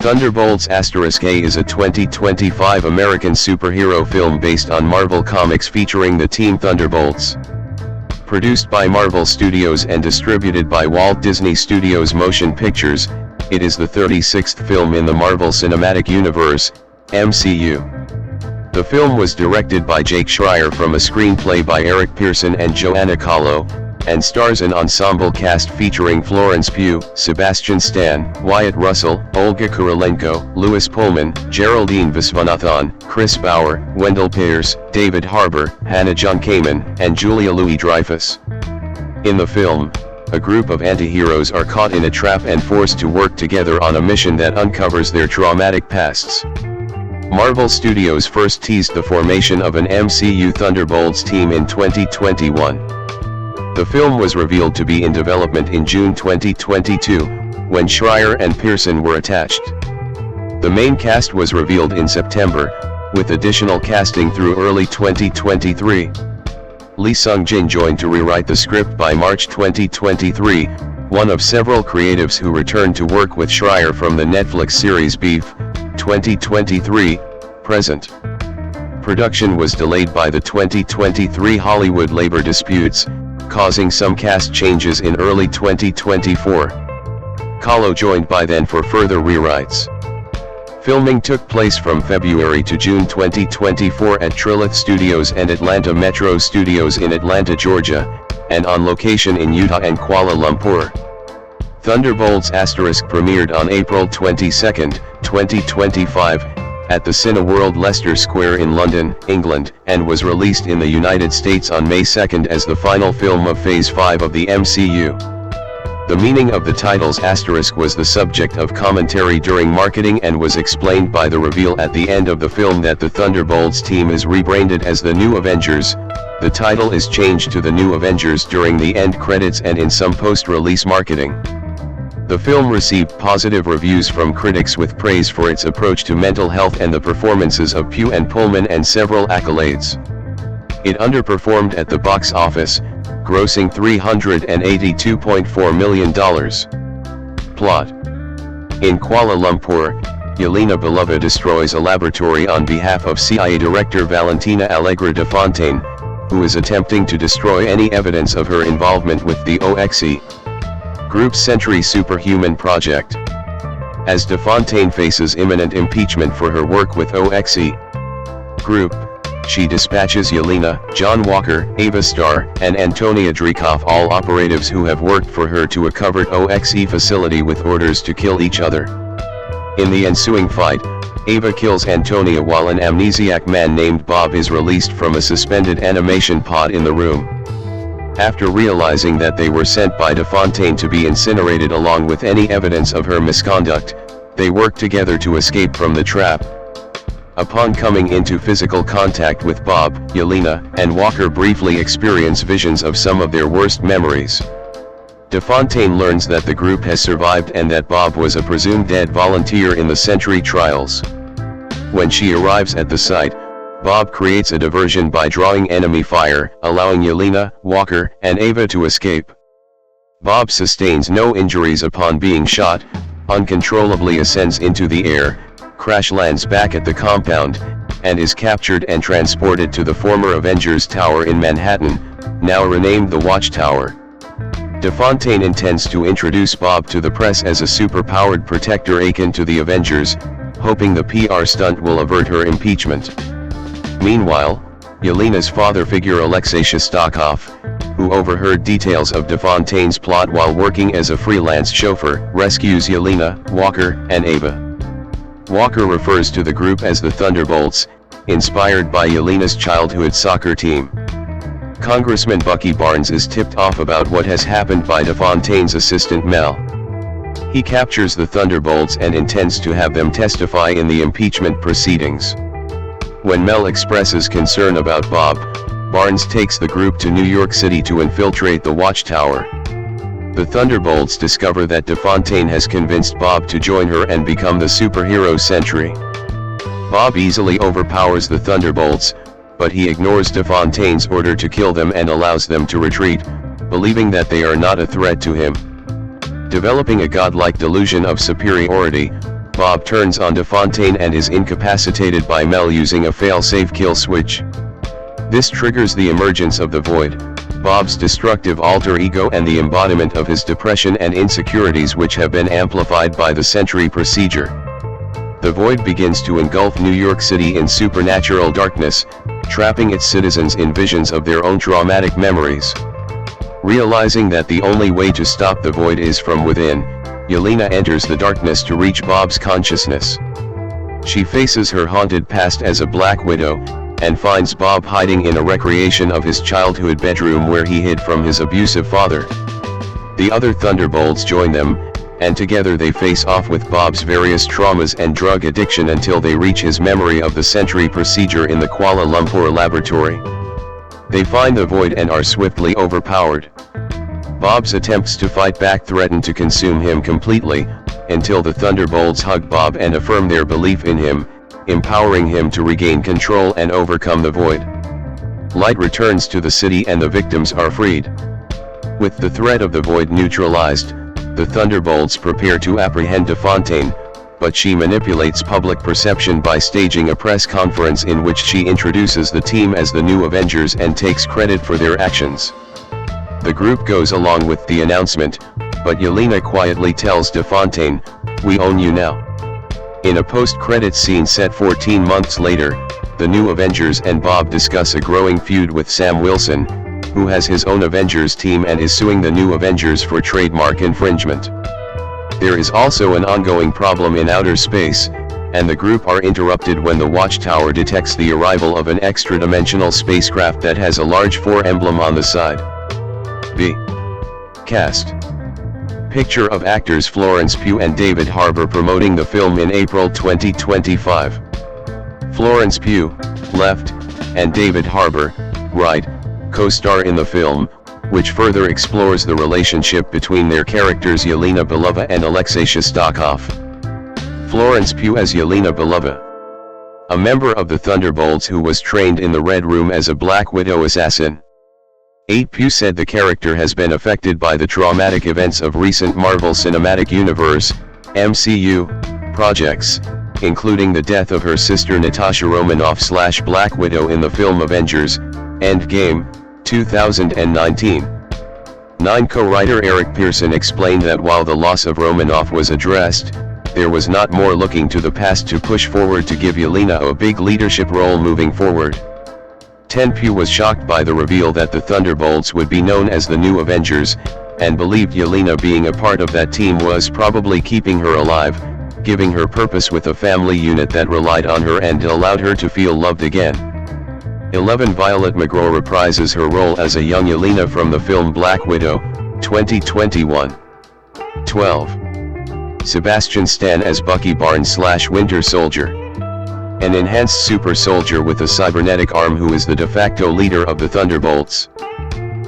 Thunderbolts *A is a 2025 American superhero film based on Marvel Comics featuring the Team Thunderbolts. Produced by Marvel Studios and distributed by Walt Disney Studios Motion Pictures, it is the 36th film in the Marvel Cinematic Universe, MCU. The film was directed by Jake Schreier from a screenplay by Pearson and Joanna, Calo, and stars an ensemble cast featuring Florence Pugh, Sebastian Stan, Wyatt Russell, Olga Kurylenko, Pullman, Geraldine Viswanathan, Bauer, Wendell Pierce, Harbour, John-Kamen, and Julia Louis-Dreyfus. In the film, a group of antiheroes are caught in a trap and forced to work together on a mission that uncovers their traumatic pasts. Marvel Studios first teased the formation of an MCU Thunderbolts team in 2021. The film was revealed to be in development in June 2022, when Schreier and Pearson were attached. The main cast was revealed in September, with additional casting through early 2023. Lee Sung-jin joined to rewrite the script by March 2023, one of several creatives who returned to work with Schreier from the Netflix series Beef, 2023, present. Production was delayed by the 2023 Hollywood labor disputes, causing some cast changes in early 2024. Calo joined by then for further rewrites. Filming took place from February to June 2024 at Trilith Studios and Atlanta Metro Studios in Atlanta, Georgia, and on location in Utah and Kuala Lumpur. Thunderbolts ** premiered on April 22, 2025, at the Cineworld Leicester Square in London, England, and was released in the United States on May 2 as the final film of Phase 5 of the MCU. The meaning of the titles * was the subject of commentary during marketing and was explained by the reveal at the end of the film that the Thunderbolts team is rebranded as the New Avengers. The title is changed to the New Avengers during the end credits and in some post-release marketing. The film received positive reviews from critics with praise for its approach to mental health and the performances of Pugh and Pullman and several accolades. It underperformed at the box office, grossing $382.4 million. Plot. In Kuala Lumpur, Yelena Belova destroys a laboratory on behalf of CIA Director Valentina Allegra de Fontaine, who is attempting to destroy any evidence of her involvement with the OXE Group's Century Superhuman project. As de Fontaine faces imminent impeachment for her work with OXE Group, she dispatches Yelena, John Walker, Ava Starr, and Antonia Dreykov, all operatives who have worked for her, to a covered OXE facility with orders to kill each other. In the ensuing fight, Ava kills Antonia while an amnesiac man named Bob is released from a suspended animation pod in the room. After realizing that they were sent by de Fontaine to be incinerated along with any evidence of her misconduct, they work together to escape from the trap. Upon coming into physical contact with Bob, Yelena and Walker briefly experience visions of some of their worst memories. De Fontaine learns that the group has survived and that Bob was a presumed dead volunteer in the Century trials. When she arrives at the site, Bob creates a diversion by drawing enemy fire, allowing Yelena, Walker, and Ava to escape. Bob sustains no injuries upon being shot, uncontrollably ascends into the air, crash lands back at the compound, and is captured and transported to the former Avengers Tower in Manhattan, now renamed the Watchtower. De Fontaine intends to introduce Bob to the press as a super-powered protector akin to the Avengers, hoping the PR stunt will avert her impeachment. Meanwhile, Yelena's father figure Alexei Shostakov, who overheard details of de Fontaine's plot while working as a freelance chauffeur, rescues Yelena, Walker, and Ava. Walker refers to the group as the Thunderbolts, inspired by Yelena's childhood soccer team. Congressman Bucky Barnes is tipped off about what has happened by de Fontaine's assistant Mel. He captures the Thunderbolts and intends to have them testify in the impeachment proceedings. When Mel expresses concern about Bob, Barnes takes the group to New York City to infiltrate the Watchtower. The Thunderbolts discover that de Fontaine has convinced Bob to join her and become the superhero Sentry. Bob easily overpowers the Thunderbolts, but he ignores de Fontaine's order to kill them and allows them to retreat, believing that they are not a threat to him. Developing a godlike delusion of superiority, Bob turns on DeFontaine and is incapacitated by Mel using a fail-safe kill switch. This triggers the emergence of the Void, Bob's destructive alter ego and the embodiment of his depression and insecurities, which have been amplified by the Sentry procedure. The Void begins to engulf New York City in supernatural darkness, trapping its citizens in visions of their own traumatic memories. Realizing that the only way to stop the Void is from within, Yelena enters the darkness to reach Bob's consciousness. She faces her haunted past as a Black Widow, and finds Bob hiding in a recreation of his childhood bedroom where he hid from his abusive father. The other Thunderbolts join them, and together they face off with Bob's various traumas and drug addiction until they reach his memory of the Sentry procedure in the Kuala Lumpur laboratory. They find the Void and are swiftly overpowered. Bob's attempts to fight back threaten to consume him completely, until the Thunderbolts hug Bob and affirm their belief in him, empowering him to regain control and overcome the Void. Light returns to the city and the victims are freed. With the threat of the Void neutralized, the Thunderbolts prepare to apprehend DeFontaine, but she manipulates public perception by staging a press conference in which she introduces the team as the new Avengers and takes credit for their actions. The group goes along with the announcement, but Yelena quietly tells DeFontaine, "We own you now." In a post-credits scene set 14 months later, the new Avengers and Bob discuss a growing feud with Sam Wilson, who has his own Avengers team and is suing the new Avengers for trademark infringement. There is also an ongoing problem in outer space, and the group are interrupted when the Watchtower detects the arrival of an extra-dimensional spacecraft that has a large 4 emblem on the side. B. Cast. Picture of actors Florence Pugh and David Harbour promoting the film in April 2025. Florence Pugh, left, and David Harbour, right, co-star in the film, which further explores the relationship between their characters Yelena Belova and Alexei Shostakov. Florence Pugh as Yelena Belova, a member of the Thunderbolts who was trained in the Red Room as a Black Widow assassin. 8 Pugh said the character has been affected by the traumatic events of recent Marvel Cinematic Universe, MCU, projects, including the death of her sister Natasha Romanoff/Black Widow in the film Avengers, Endgame, 2019. 9 co-writer Eric Pearson explained that while the loss of Romanoff was addressed, there was not more looking to the past to push forward to give Yelena a big leadership role moving forward. 10 Pugh was shocked by the reveal that the Thunderbolts would be known as the new Avengers, and believed Yelena being a part of that team was probably keeping her alive, giving her purpose with a family unit that relied on her and allowed her to feel loved again. 11 Violet McGraw reprises her role as a young Yelena from the film Black Widow, 2021. 12. Sebastian Stan as Bucky Barnes/Winter Soldier. An enhanced super soldier with a cybernetic arm who is the de facto leader of the Thunderbolts.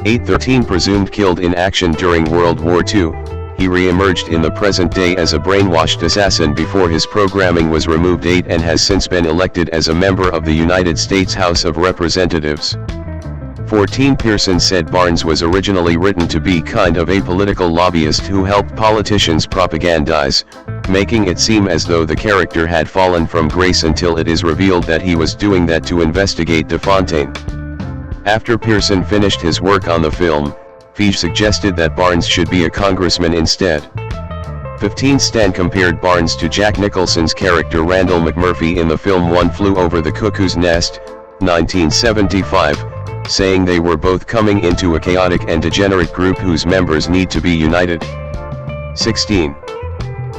813 presumed killed in action during World War II, he re-emerged in the present day as a brainwashed assassin before his programming was removed. 8 and has since been elected as a member of the United States House of Representatives. 14 Pearson said Barnes was originally written to be kind of a political lobbyist who helped politicians propagandize, making it seem as though the character had fallen from grace until it is revealed that he was doing that to investigate DeFontaine. After Pearson finished his work on the film, Feige suggested that Barnes should be a congressman instead. 15 Stan compared Barnes to Jack Nicholson's character Randall McMurphy in the film One Flew Over the Cuckoo's Nest, 1975, saying they were both coming into a chaotic and degenerate group whose members need to be united. 16.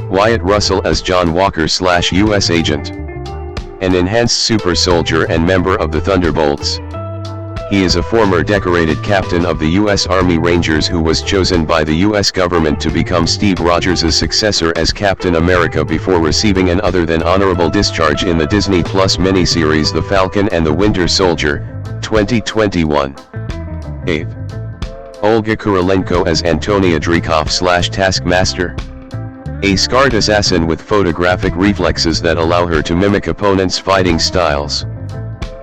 Wyatt Russell as John Walker/US Agent. An enhanced super soldier and member of the Thunderbolts. He is a former decorated captain of the U.S. Army Rangers who was chosen by the U.S. government to become Steve Rogers' successor as Captain America before receiving an other than honorable discharge in the Disney Plus miniseries The Falcon and the Winter Soldier, 2021. 8. Olga Kurylenko as Antonia Dreykov/Taskmaster. A scarred assassin with photographic reflexes that allow her to mimic opponents' fighting styles.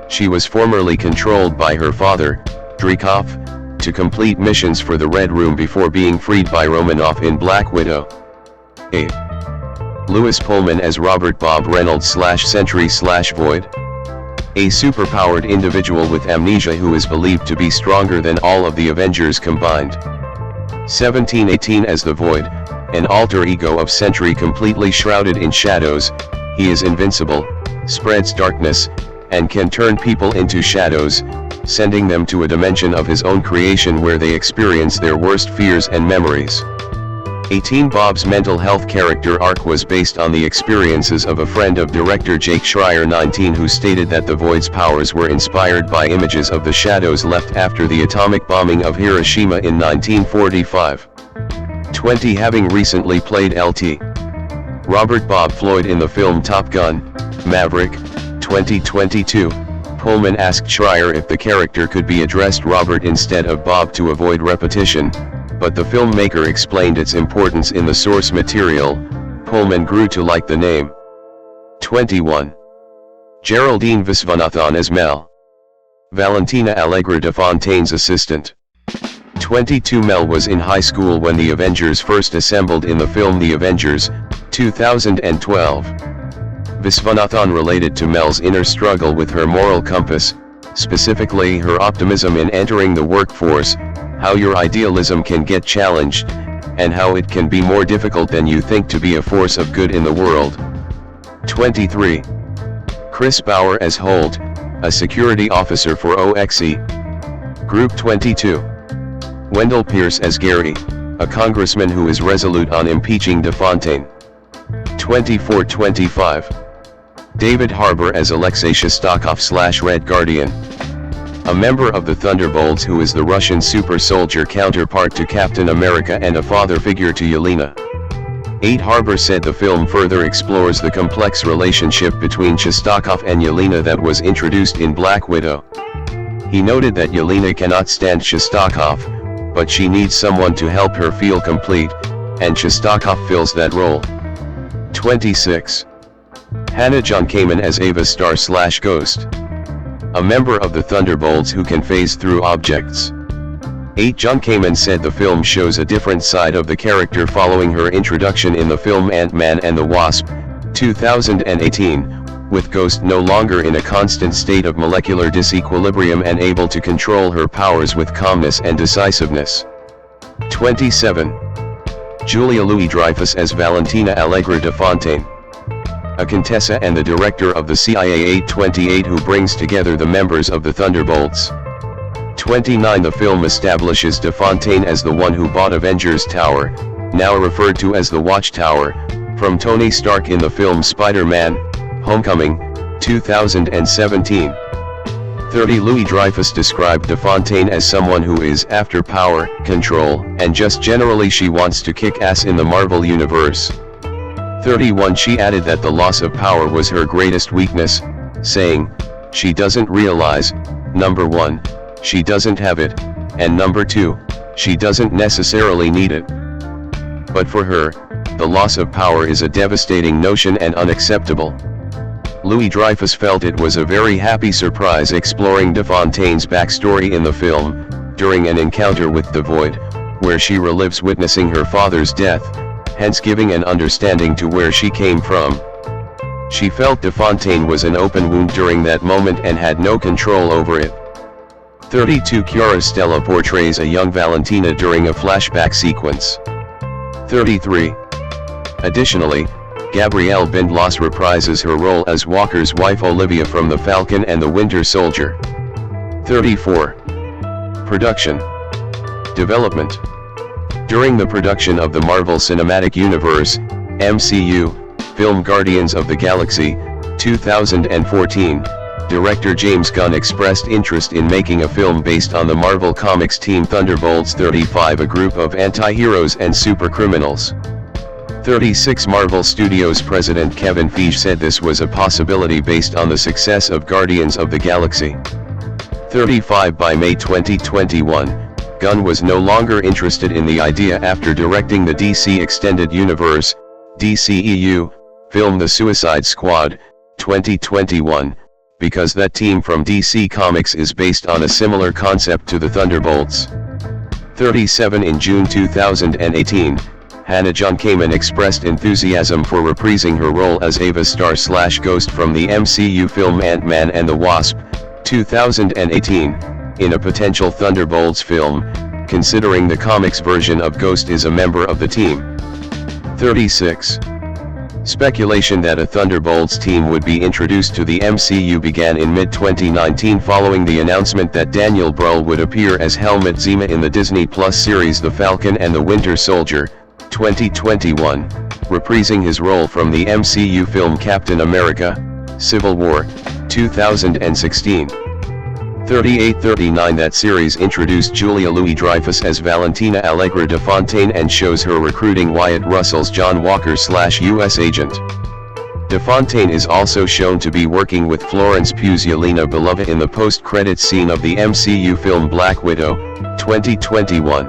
She was formerly controlled by her father, Dreykov, to complete missions for the Red Room before being freed by Romanoff in Black Widow. 8. Louis Pullman as Robert Bob Reynolds /Sentry/Void. A superpowered individual with amnesia who is believed to be stronger than all of the Avengers combined. 1718 as the Void, an alter ego of Sentry completely shrouded in shadows. He is invincible, spreads darkness, and can turn people into shadows, sending them to a dimension of his own creation where they experience their worst fears and memories. 18 Bob's mental health character arc was based on the experiences of a friend of director Jake Schreier. 19 who stated that the Void's powers were inspired by images of the shadows left after the atomic bombing of Hiroshima in 1945. 20 having recently played Lt. Robert Bob Floyd in the film Top Gun: Maverick, 2022, Pullman asked Schreier if the character could be addressed Robert instead of Bob to avoid repetition, but the filmmaker explained its importance in the source material. Pullman grew to like the name. 21. Geraldine Viswanathan as Mel. Valentina Allegra de Fontaine's assistant. 22 Mel was in high school when the Avengers first assembled in the film The Avengers, 2012. Viswanathan related to Mel's inner struggle with her moral compass, specifically her optimism in entering the workforce, how your idealism can get challenged, and how it can be more difficult than you think to be a force of good in the world. 23. Chris Bauer as Holt, a security officer for OXE. Group 22. Wendell Pierce as Gary, a congressman who is resolute on impeaching De Fontaine. 24-25. David Harbour as Alexei Shostakov/Red Guardian. A member of the Thunderbolts who is the Russian super soldier counterpart to Captain America and a father figure to Yelena. 8 Harbour said the film further explores the complex relationship between Shostakov and Yelena that was introduced in Black Widow. He noted that Yelena cannot stand Shostakov, but she needs someone to help her feel complete, and Shostakov fills that role. 26. Hannah John-Kamen as Ava Star/Ghost. A member of the Thunderbolts who can phase through objects. 8 John-Kamen said the film shows a different side of the character following her introduction in the film Ant-Man and the Wasp, 2018, with Ghost no longer in a constant state of molecular disequilibrium and able to control her powers with calmness and decisiveness. 27. Julia Louis-Dreyfus as Valentina Allegra de Fontaine. A Contessa and the director of the CIA 828 who brings together the members of the Thunderbolts. 29 The film establishes De Fontaine as the one who bought Avengers Tower, now referred to as the Watchtower, from Tony Stark in the film Spider-Man: Homecoming, 2017. 30 Louis-Dreyfus described De Fontaine as someone who is after power, control, and just generally she wants to kick ass in the Marvel Universe. 31 She added that the loss of power was her greatest weakness, saying, she doesn't realize, number 1, she doesn't have it, and number 2, she doesn't necessarily need it. But for her, the loss of power is a devastating notion and unacceptable. Louis-Dreyfus felt it was a very happy surprise exploring De Fontaine's backstory in the film, during an encounter with the Void, where she relives witnessing her father's death, hence giving an understanding to where she came from. She felt De Fontaine was an open wound during that moment and had no control over it. 32 Chiara Stella portrays a young Valentina during a flashback sequence. 33. Additionally, Gabrielle Bindloss reprises her role as Walker's wife Olivia from The Falcon and the Winter Soldier. 34. Production. Development. During the production of the Marvel Cinematic Universe, MCU, film Guardians of the Galaxy, 2014, director James Gunn expressed interest in making a film based on the Marvel Comics team Thunderbolts 35, a group of anti-heroes and supercriminals. 36 Marvel Studios president Kevin Feige said this was a possibility based on the success of Guardians of the Galaxy. 35 By May 2021, Gunn was no longer interested in the idea after directing the DC Extended Universe, DCEU, film The Suicide Squad, 2021, because that team from DC Comics is based on a similar concept to the Thunderbolts. 37 In June 2018, John-Kamen expressed enthusiasm for reprising her role as Ava Star/Ghost from the MCU film Ant-Man and the Wasp, 2018, in a potential Thunderbolts film, considering the comics version of Ghost is a member of the team. 36. Speculation that a Thunderbolts team would be introduced to the MCU began in mid-2019 following the announcement that Daniel Bruhl would appear as Helmut Zima in the Disney Plus series The Falcon and the Winter Soldier, 2021, reprising his role from the MCU film Captain America: Civil War, 2016. 3839 That series introduced Julia Louis-Dreyfus as Valentina Allegra de Fontaine and shows her recruiting Wyatt Russell's John Walker/US agent. De Fontaine is also shown to be working with Florence Pugh's Yelena Belova in the post-credits scene of the MCU film Black Widow, 2021.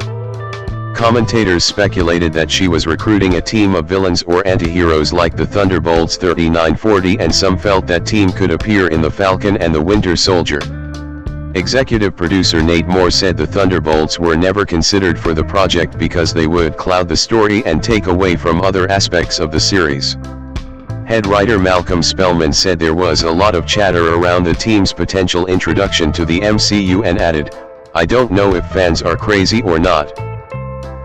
Commentators speculated that she was recruiting a team of villains or antiheroes like the Thunderbolts 3940, and some felt that team could appear in The Falcon and the Winter Soldier. Executive producer Nate Moore said the Thunderbolts were never considered for the project because they would cloud the story and take away from other aspects of the series. Head writer Malcolm Spellman said there was a lot of chatter around the team's potential introduction to the MCU and added, "I don't know if fans are crazy or not."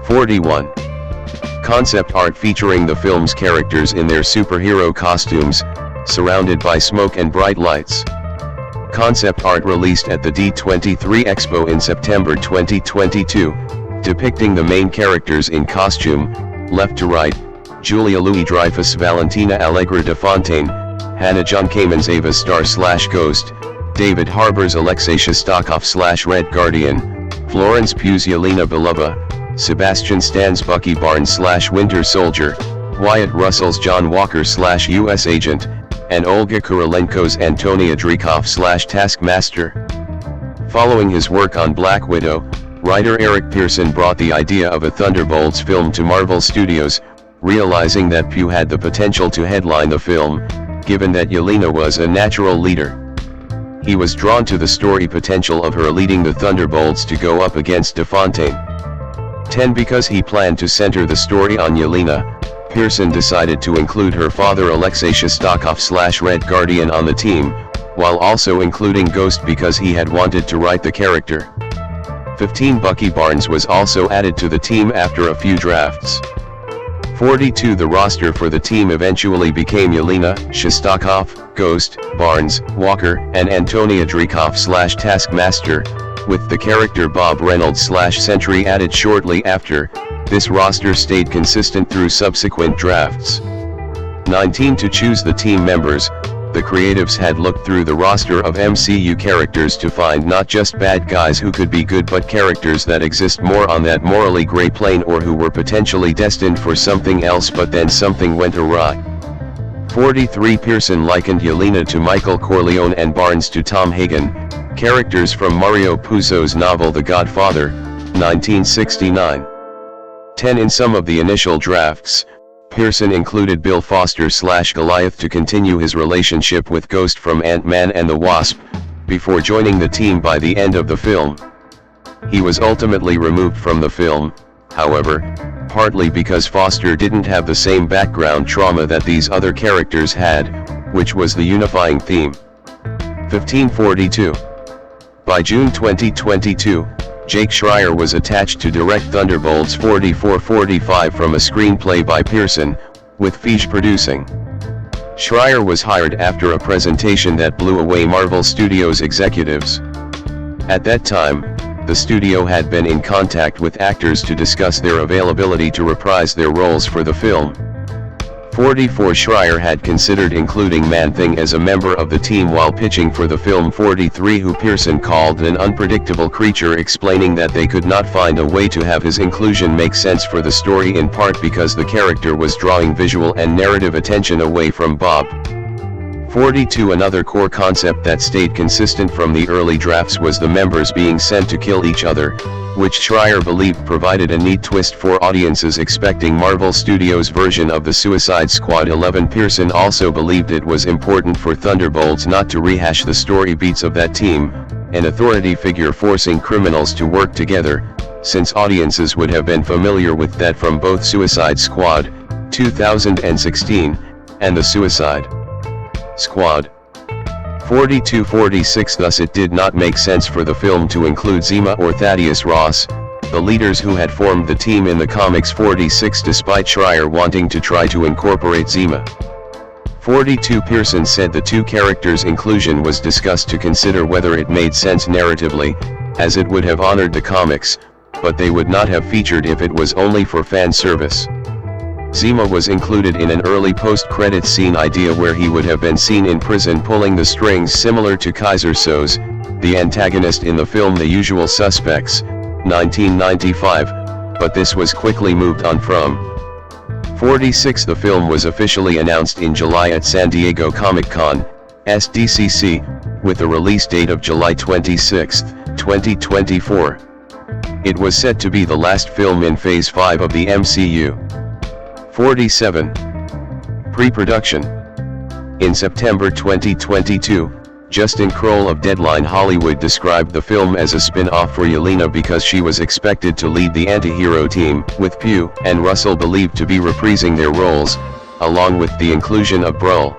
41. Concept art featuring the film's characters in their superhero costumes, surrounded by smoke and bright lights. Concept art released at the D23 Expo in September 2022, depicting the main characters in costume, left to right, Julia Louis-Dreyfus, Valentina Allegra de Fontaine, John-Kamen's Ava Star/Ghost, David Harbour's Alexei Shostakov/Red Guardian, Florence Pugh's Yelena Belova, Sebastian Stan's Bucky Barnes/Winter Soldier, Wyatt Russell's John Walker/US Agent, and Olga Kurylenko's Antonia Dreykov/Taskmaster. Following his work on Black Widow, writer Eric Pearson brought the idea of a Thunderbolts film to Marvel Studios, realizing that Pugh had the potential to headline the film, given that Yelena was a natural leader. He was drawn to the story potential of her leading the Thunderbolts to go up against De Fontaine. 10 Because he planned to center the story on Yelena, Pearson decided to include her father Alexei Shostakov/Red Guardian on the team, while also including Ghost because he had wanted to write the character. 15 Bucky Barnes was also added to the team after a few drafts. 42 The roster for the team eventually became Yelena, Shostakov, Ghost, Barnes, Walker, and Antonia Dreykov/Taskmaster, with the character Bob Reynolds/Sentry added shortly after. This roster stayed consistent through subsequent drafts. 19 To choose the team members, the creatives had looked through the roster of MCU characters to find not just bad guys who could be good but characters that exist more on that morally gray plane or who were potentially destined for something else but then something went awry. 43 Pearson likened Yelena to Michael Corleone and Barnes to Tom Hagen, characters from Mario Puzo's novel The Godfather, 1969. 10 In some of the initial drafts, Pearson included Bill Foster/Goliath to continue his relationship with Ghost from Ant-Man and the Wasp, before joining the team by the end of the film. He was ultimately removed from the film, however, partly because Foster didn't have the same background trauma that these other characters had, which was the unifying theme. 1542. By June 2022, Jake Schreier was attached to direct Thunderbolts 4445 from a screenplay by Pearson, with Feige producing. Schreier was hired after a presentation that blew away Marvel Studios executives. At that time, the studio had been in contact with actors to discuss their availability to reprise their roles for the film. 44 Schreier had considered including Man-Thing as a member of the team while pitching for the film 43, who Pearson called an unpredictable creature, explaining that they could not find a way to have his inclusion make sense for the story, in part because the character was drawing visual and narrative attention away from Bob. 42 Another core concept that stayed consistent from the early drafts was the members being sent to kill each other, which Schreier believed provided a neat twist for audiences expecting Marvel Studios' version of the Suicide Squad. 11 Pearson also believed it was important for Thunderbolts not to rehash the story beats of that team, an authority figure forcing criminals to work together, since audiences would have been familiar with that from both Suicide Squad, 2016, and The Suicide Squad. 42-46. Thus it did not make sense for the film to include Zima or Thaddeus Ross, the leaders who had formed the team in the comics. 46. Despite Schreier wanting to try to incorporate Zima. 42. Pearson said the two characters' inclusion was discussed to consider whether it made sense narratively, as it would have honored the comics, but they would not have featured if it was only for fan service. Zima was included in an early post-credits scene idea where he would have been seen in prison pulling the strings similar to Kaiser Soze, the antagonist in the film The Usual Suspects, 1995, but this was quickly moved on from. 46. The film was officially announced in July at San Diego Comic-Con, SDCC, with a release date of July 26, 2024. It was said to be the last film in Phase 5 of the MCU. 47. Pre-production. In September 2022, Justin Kroll of Deadline Hollywood described the film as a spin-off for Yelena because she was expected to lead the antihero team, with Pugh and Russell believed to be reprising their roles, along with the inclusion of Bruhl.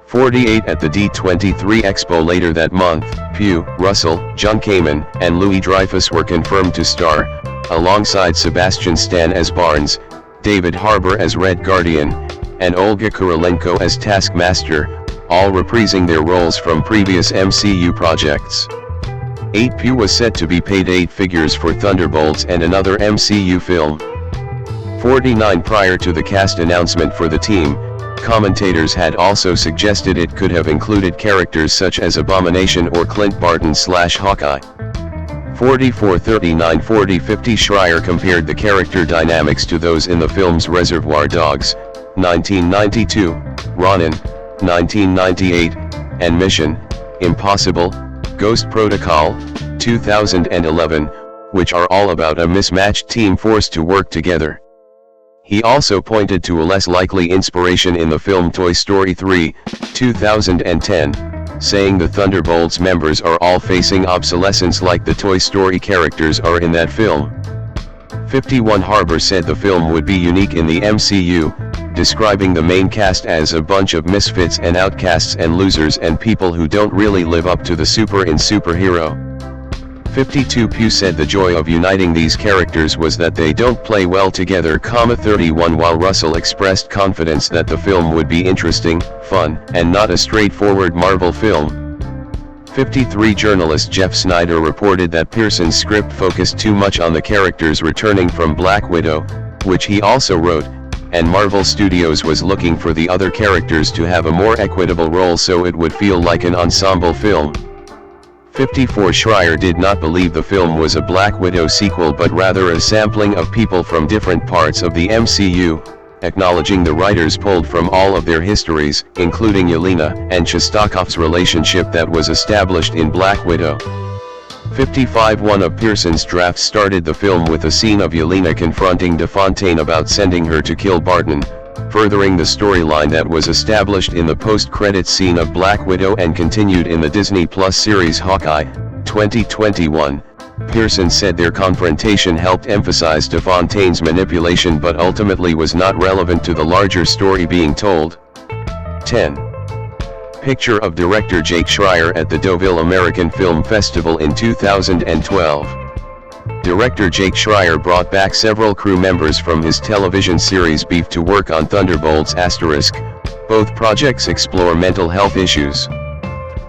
48. At the D23 Expo later that month, Pugh, Russell, John-Kamen, and Louis-Dreyfus were confirmed to star, alongside Sebastian Stan as Barnes, David Harbour as Red Guardian, and Olga Kurylenko as Taskmaster, all reprising their roles from previous MCU projects. 8. Pugh was set to be paid 8 figures for Thunderbolts and another MCU film. 49. Prior to the cast announcement for the team, commentators had also suggested it could have included characters such as Abomination or Clint Barton/Hawkeye. 44. 39. 40. 50. Schreier compared the character dynamics to those in the films Reservoir Dogs, 1992, Ronin, 1998, and Mission Impossible, Ghost Protocol, 2011, which are all about a mismatched team forced to work together. He also pointed to a less likely inspiration in the film Toy Story 3, 2010, saying the Thunderbolts members are all facing obsolescence like the Toy Story characters are in that film. 51. Harbour said the film would be unique in the MCU, describing the main cast as a bunch of misfits and outcasts and losers and people who don't really live up to the superhero. 52. Pugh said the joy of uniting these characters was that they don't play well together. 31. While Russell expressed confidence that the film would be interesting, fun, and not a straightforward Marvel film. 53. Journalist Jeff Snyder reported that Pearson's script focused too much on the characters returning from Black Widow, which he also wrote, and Marvel Studios was looking for the other characters to have a more equitable role so it would feel like an ensemble film. 54. Schreier did not believe the film was a Black Widow sequel but rather a sampling of people from different parts of the MCU, acknowledging the writers pulled from all of their histories, including Yelena and Shostakoff's relationship that was established in Black Widow. 55. One of Pearson's drafts started the film with a scene of Yelena confronting DeFontaine about sending her to kill Barton, furthering the storyline that was established in the post-credits scene of Black Widow and continued in the Disney Plus series Hawkeye, 2021. Pearson said their confrontation helped emphasize DeFontaine's manipulation but ultimately was not relevant to the larger story being told. 10. Picture of director Jake Schreier at the Deauville American Film Festival in 2012. Director Jake Schreier brought back several crew members from his television series Beef to work on Thunderbolts*. Both projects explore mental health issues.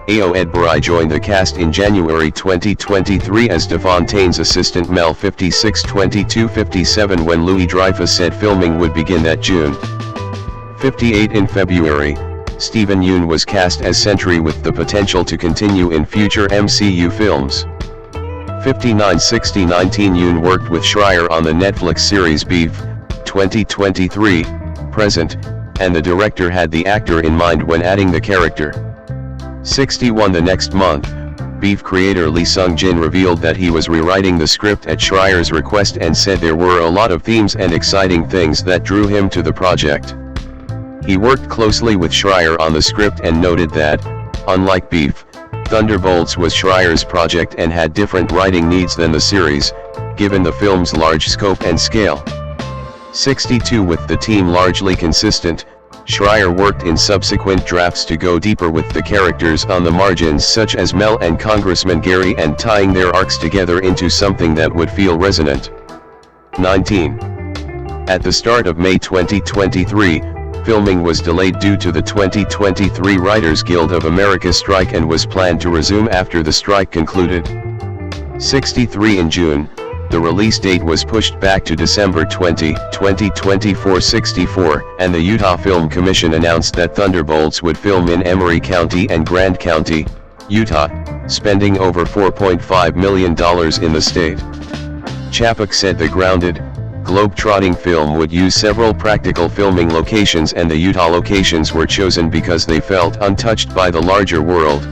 Ao Edbury joined the cast in January 2023 as DeFontaine's assistant Mel 562257 when Louis-Dreyfus said filming would begin that June. 58. In February, Stephen Yeun was cast as Sentry with the potential to continue in future MCU films. 59. 60. 19. Yeun worked with Schreier on the Netflix series Beef, 2023, present, and the director had the actor in mind when adding the character. 61. The next month, Beef creator Lee Sung-jin revealed that he was rewriting the script at Schreier's request and said there were a lot of themes and exciting things that drew him to the project. He worked closely with Schreier on the script and noted that, unlike Beef, Thunderbolts was Schreier's project and had different writing needs than the series, given the film's large scope and scale. 62 With the team largely consistent, Schreier worked in subsequent drafts to go deeper with the characters on the margins such as Mel and Congressman Gary and tying their arcs together into something that would feel resonant. 19. At the start of May 2023, filming was delayed due to the 2023 Writers Guild of America strike and was planned to resume after the strike concluded. 63 In June, the release date was pushed back to December 20, 2024. 64, and the Utah Film Commission announced that Thunderbolts would film in Emery County and Grand County, Utah, spending over $4.5 million in the state. Chapek said the grounded, globe-trotting film would use several practical filming locations, and the Utah locations were chosen because they felt untouched by the larger world.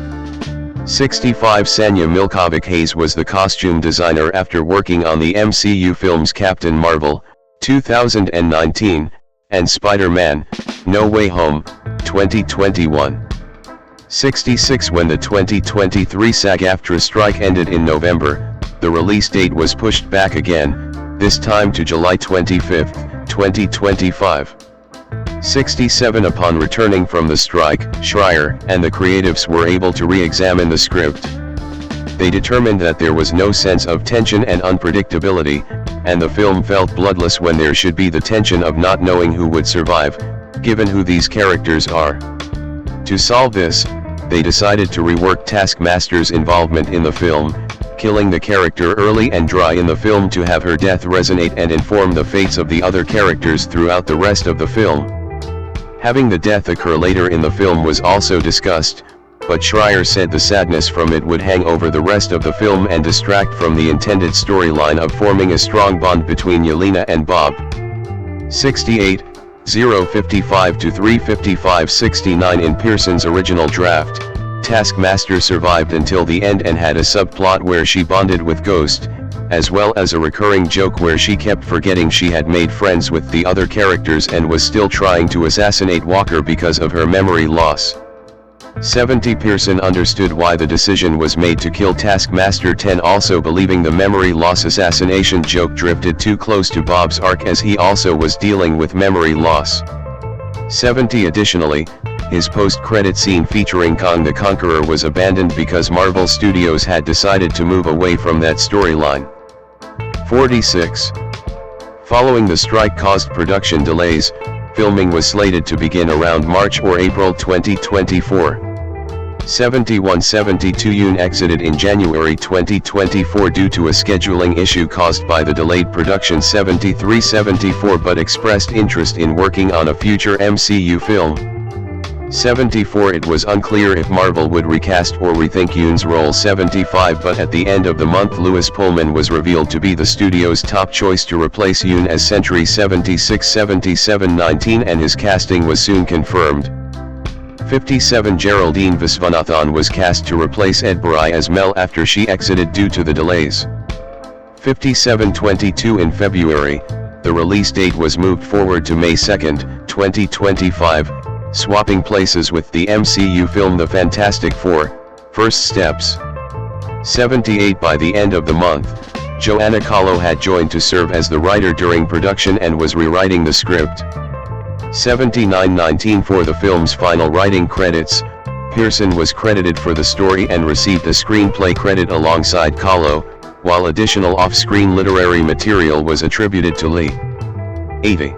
65 Sanya Milkovic-Hayes was the costume designer after working on the MCU films Captain Marvel, 2019, and Spider-Man, No Way Home, 2021. 66 When the 2023 SAG-AFTRA strike ended in November, the release date was pushed back again, this time to July 25, 2025. 67 Upon returning from the strike, Schreier and the creatives were able to re-examine the script. They determined that there was no sense of tension and unpredictability, and the film felt bloodless when there should be the tension of not knowing who would survive, given who these characters are. To solve this, they decided to rework Taskmaster's involvement in the film, killing the character early and dry in the film to have her death resonate and inform the fates of the other characters throughout the rest of the film. Having the death occur later in the film was also discussed, but Schreier said the sadness from it would hang over the rest of the film and distract from the intended storyline of forming a strong bond between Yelena and Bob. 68, 055 to 355. 69 In Pearson's original draft, Taskmaster survived until the end and had a subplot where she bonded with Ghost, as well as a recurring joke where she kept forgetting she had made friends with the other characters and was still trying to assassinate Walker because of her memory loss. 70 Pearson understood why the decision was made to kill Taskmaster. 10 Also believing the memory loss assassination joke drifted too close to Bob's arc as he also was dealing with memory loss. 70 Additionally, his post-credit scene featuring Kong the Conqueror was abandoned because Marvel Studios had decided to move away from that storyline. 46. Following the strike caused production delays, filming was slated to begin around March or April 2024. 71 72 Yoon exited in January 2024 due to a scheduling issue caused by the delayed production. 73 74 but expressed interest in working on a future MCU film. 74 It was unclear if Marvel would recast or rethink Yoon's role. 75 But at the end of the month Louis Pullman was revealed to be the studio's top choice to replace Yoon as Sentry. 76 77 19 And his casting was soon confirmed. 57 Geraldine Viswanathan was cast to replace Ed Bry as Mel after she exited due to the delays. 57 22 In February, the release date was moved forward to May 2, 2025, swapping places with the MCU film The Fantastic Four, First Steps. 78 By the end of the month, Joanna Calo had joined to serve as the writer during production and was rewriting the script. 79 19 For the film's final writing credits, Pearson was credited for the story and received a screenplay credit alongside Calo, while additional off-screen literary material was attributed to Lee. 80.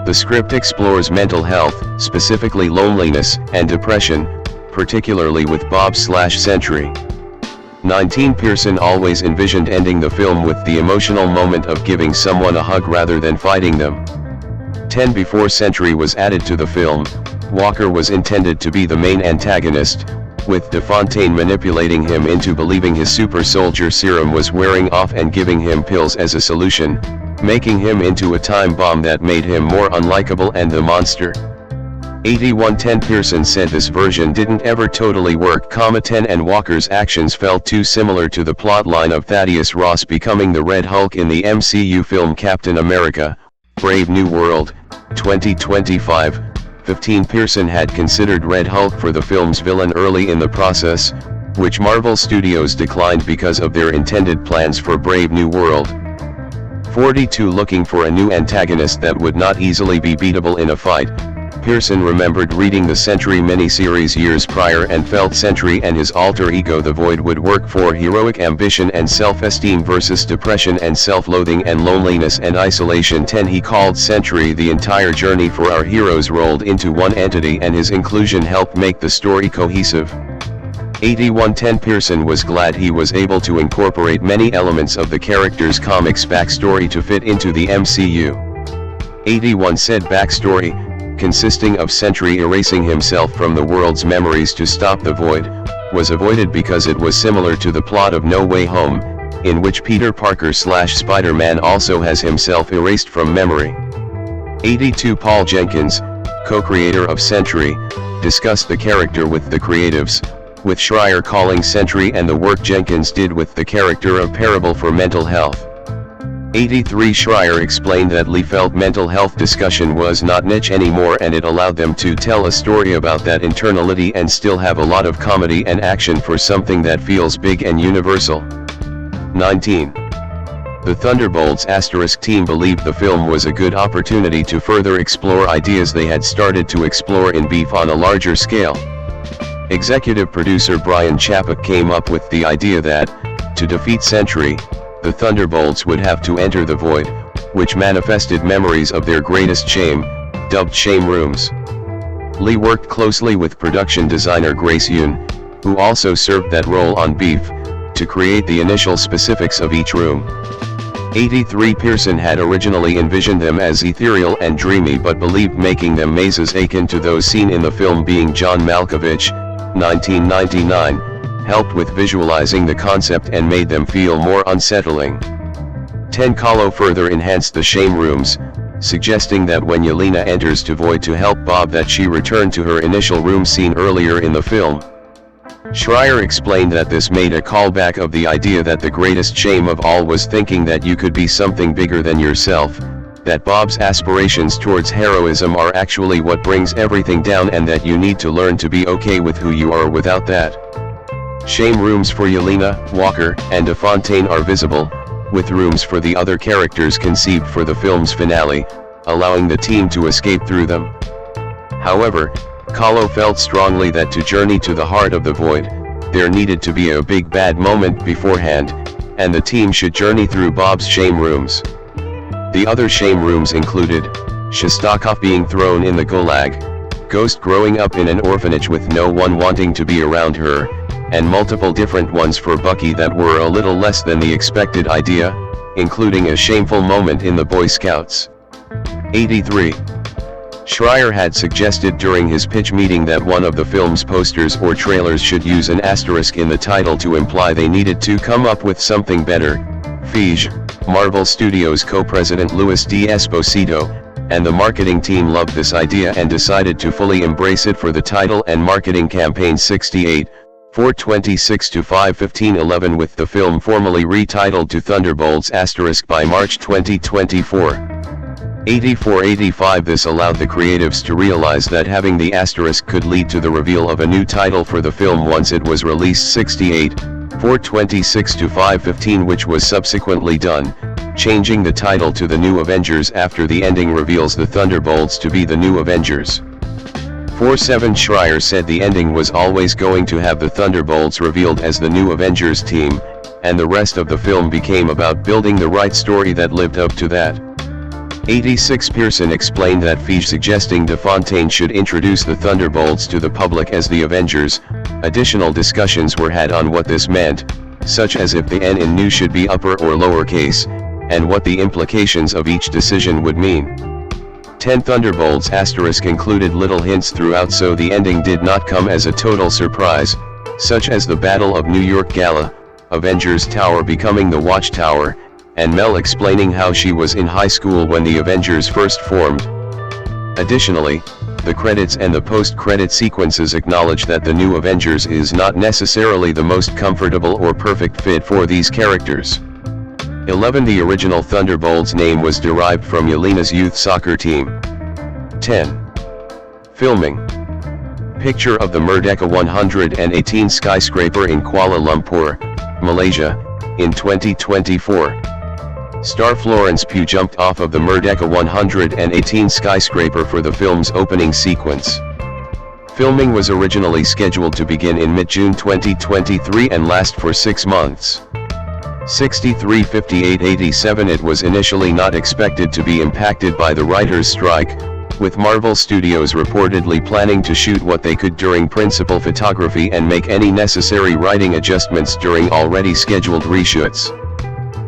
The script explores mental health, specifically loneliness and depression, particularly with Bob/Sentry. 19 Pearson always envisioned ending the film with the emotional moment of giving someone a hug rather than fighting them. 10 Before Sentry was added to the film, Walker was intended to be the main antagonist, with DeFontaine manipulating him into believing his super soldier serum was wearing off and giving him pills as a solution, making him into a time bomb that made him more unlikable and the monster. 81 10 Pearson said this version didn't ever totally work. 10 And Walker's actions felt too similar to the plotline of Thaddeus Ross becoming the Red Hulk in the MCU film Captain America, Brave New World, 2025. 15 Pearson had considered Red Hulk for the film's villain early in the process, which Marvel Studios declined because of their intended plans for Brave New World. 42. Looking for a new antagonist that would not easily be beatable in a fight, Pearson remembered reading the Sentry miniseries years prior and felt Sentry and his alter ego the Void would work for heroic ambition and self-esteem versus depression and self-loathing and loneliness and isolation. 10. He called Sentry the entire journey for our heroes rolled into one entity, and his inclusion helped make the story cohesive. 81. 10. Pearson was glad he was able to incorporate many elements of the character's comics backstory to fit into the MCU. 81. Said backstory, consisting of Sentry erasing himself from the world's memories to stop the Void, was avoided because it was similar to the plot of No Way Home, in which Peter Parker / Spider-Man also has himself erased from memory. 82. Paul Jenkins, co-creator of Sentry, discussed the character with the creatives, with Schreier calling Sentry and the work Jenkins did with the character a parable for mental health. 83. Schreier explained that Lee felt mental health discussion was not niche anymore, and it allowed them to tell a story about that internality and still have a lot of comedy and action for something that feels big and universal. 19. The Thunderbolts * team believed the film was a good opportunity to further explore ideas they had started to explore in Beef on a larger scale. Executive producer Brian Chapek came up with the idea that, to defeat Sentry, the Thunderbolts would have to enter the Void, which manifested memories of their greatest shame, dubbed shame rooms. Lee worked closely with production designer Grace Yoon, who also served that role on Beef, to create the initial specifics of each room. 83. Pearson had originally envisioned them as ethereal and dreamy, but believed making them mazes akin to those seen in the film being John Malkovich, 1999, helped with visualizing the concept and made them feel more unsettling. 10. Calo further enhanced the shame rooms, suggesting that when Yelena enters to Void to help Bob that she returned to her initial room seen earlier in the film. Schreier explained that this made a callback of the idea that the greatest shame of all was thinking that you could be something bigger than yourself, that Bob's aspirations towards heroism are actually what brings everything down, and that you need to learn to be okay with who you are without that. Shame rooms for Yelena, Walker, and DeFontaine are visible, with rooms for the other characters conceived for the film's finale, allowing the team to escape through them. However, Calo felt strongly that to journey to the heart of the Void, there needed to be a big bad moment beforehand, and the team should journey through Bob's shame rooms. The other shame rooms included Shostakov being thrown in the Gulag, Ghost growing up in an orphanage with no one wanting to be around her, and multiple different ones for Bucky that were a little less than the expected idea, including a shameful moment in the Boy Scouts. 83. Schreier had suggested during his pitch meeting that one of the film's posters or trailers should use an asterisk in the title to imply they needed to come up with something better. Feige, Marvel Studios co-president Luis D. Esposito, and the marketing team loved this idea and decided to fully embrace it for the title and marketing campaign. 68, 4/26/5/15/11, with the film formally retitled to Thunderbolts * by March 2024. 84-85. This allowed the creatives to realize that having the asterisk could lead to the reveal of a new title for the film once it was released. 68, 4/26/5/15, which was subsequently done, changing the title to The New Avengers after the ending reveals the Thunderbolts to be the New Avengers. 47. Schreier said the ending was always going to have the Thunderbolts revealed as the New Avengers team, and the rest of the film became about building the right story that lived up to that. 86. Pearson explained that Feige suggesting DeFontaine should introduce the Thunderbolts to the public as the Avengers. Additional discussions were had on what this meant, such as if the N in new should be upper or lowercase, and what the implications of each decision would mean. 10. Thunderbolts * included little hints throughout, so the ending did not come as a total surprise, such as the Battle of New York Gala, Avengers Tower becoming the Watchtower, and Mel explaining how she was in high school when the Avengers first formed. Additionally, the credits and the post-credit sequences acknowledge that the New Avengers is not necessarily the most comfortable or perfect fit for these characters. 11. The original Thunderbolts name was derived from Yelena's youth soccer team. 10. Filming. Picture of the Merdeka 118 skyscraper in Kuala Lumpur, Malaysia, in 2024. Star Florence Pugh jumped off of the Merdeka 118 skyscraper for the film's opening sequence. Filming was originally scheduled to begin in mid-June 2023 and last for 6 months. 63-58-87. It was initially not expected to be impacted by the writers' strike, with Marvel Studios reportedly planning to shoot what they could during principal photography and make any necessary writing adjustments during already scheduled reshoots.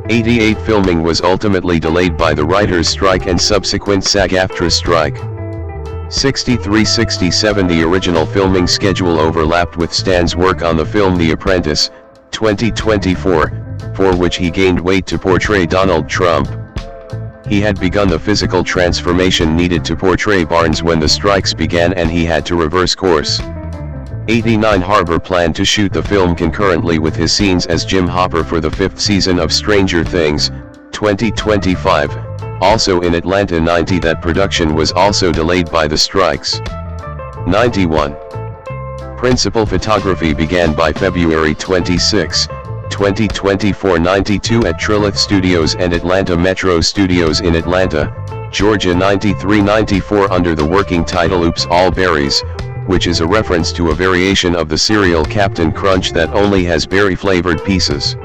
88. Filming was ultimately delayed by the writers' strike and subsequent SAG-AFTRA strike. 63-67. The original filming schedule overlapped with Stan's work on the film The Apprentice, 2024, for which he gained weight to portray Donald Trump. He had begun the physical transformation needed to portray Barnes when the strikes began and he had to reverse course. 89. Harbour planned to shoot the film concurrently with his scenes as Jim Hopper for the 5th season of Stranger Things, 2025, also in Atlanta. 90. That production was also delayed by the strikes. 91. Principal photography began by February 26, 2024. 92. At Trilith Studios and Atlanta Metro Studios in Atlanta, Georgia. 93-94. Under the working title Oops All Berries, which is a reference to a variation of the cereal Captain Crunch that only has berry-flavored pieces.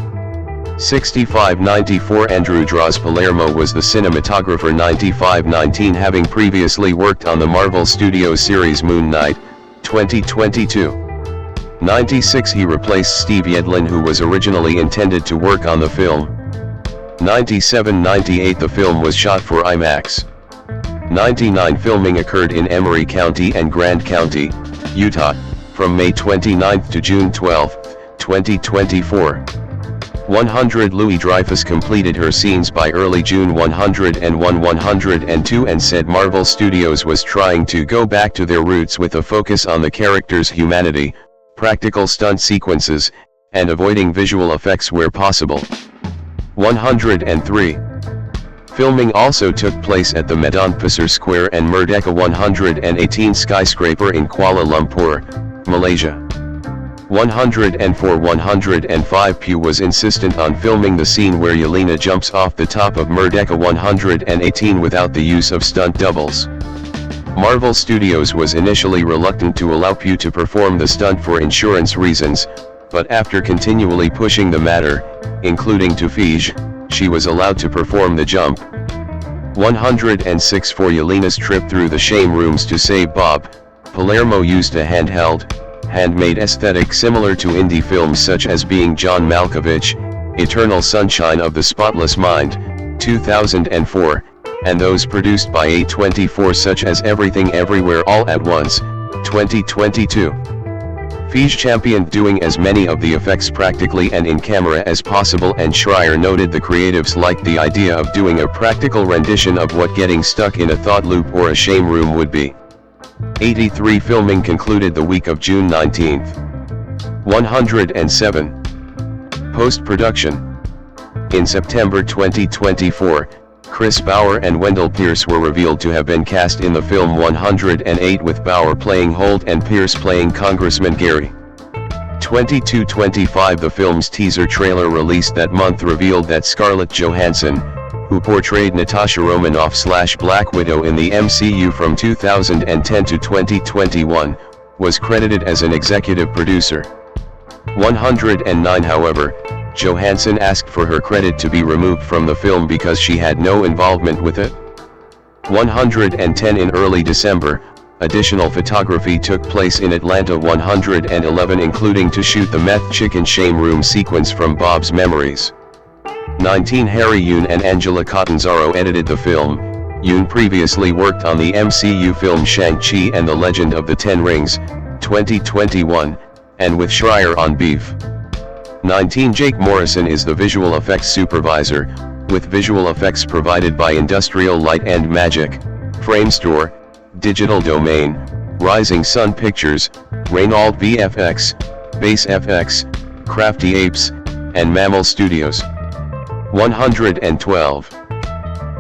65-94. Andrew Draws Palermo was the cinematographer. 95-19. Having previously worked on the Marvel Studios series Moon Knight, 2022. 96. He replaced Steve Yedlin, who was originally intended to work on the film. 97-98. The film was shot for IMAX. 99. Filming occurred in Emery County and Grand County, Utah, from May 29 to June 12, 2024. 100. Louis-Dreyfus completed her scenes by early June. 101-102 and said Marvel Studios was trying to go back to their roots with a focus on the characters' humanity, practical stunt sequences, and avoiding visual effects where possible. 103. Filming also took place at the Medan Pasar Square and Merdeka 118 skyscraper in Kuala Lumpur, Malaysia. 104-105. Pugh was insistent on filming the scene where Yelena jumps off the top of Merdeka 118 without the use of stunt doubles. Marvel Studios was initially reluctant to allow Pugh to perform the stunt for insurance reasons, but after continually pushing the matter, including to Fiji, she was allowed to perform the jump. 106. For Yelena's trip through the shame rooms to save Bob, Palermo used a handmade aesthetic similar to indie films such as Being John Malkovich, Eternal Sunshine of the Spotless Mind, 2004, and those produced by A24 such as Everything Everywhere All at Once, 2022. Fiji championed doing as many of the effects practically and in camera as possible, and Schreier noted the creatives liked the idea of doing a practical rendition of what getting stuck in a thought loop or a shame room would be. 83. Filming concluded the week of June 19. 107. Post-production. In September 2024, Chris Bauer and Wendell Pierce were revealed to have been cast in the film 108, with Bauer playing Holt and Pierce playing Congressman Gary. 22-25. The film's teaser trailer released that month revealed that Scarlett Johansson, who portrayed Natasha Romanoff/Black Widow in the MCU from 2010 to 2021, was credited as an executive producer. 109. However, Johansson asked for her credit to be removed from the film because she had no involvement with it. 110. In early December, additional photography took place in Atlanta. 111. Including to shoot the meth chicken shame room sequence from Bob's Memories. 19. Harry Yoon and Angela Catanzaro edited the film. Yoon previously worked on the MCU film Shang-Chi and the Legend of the Ten Rings, 2021, and with Schreier on Beef. 19. Jake Morrison is the visual effects supervisor, with visual effects provided by Industrial Light and Magic, Framestore, Digital Domain, Rising Sun Pictures, Reynolds VFX, Base FX, Crafty Apes, and Mammal Studios. 112.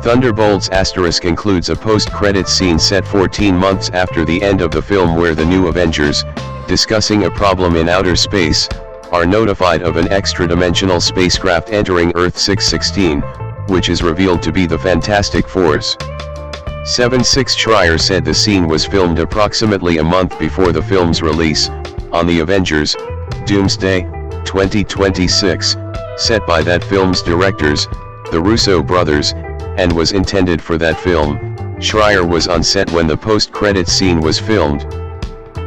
Thunderbolts * includes a post-credits scene set 14 months after the end of the film where the new Avengers, discussing a problem in outer space, are notified of an extra-dimensional spacecraft entering Earth 616, which is revealed to be the Fantastic Four's. 76 Schreier said the scene was filmed approximately a month before the film's release, on the Avengers, Doomsday, 2026, set by that film's directors, the Russo brothers, and was intended for that film. Schreier was on set when the post-credits scene was filmed.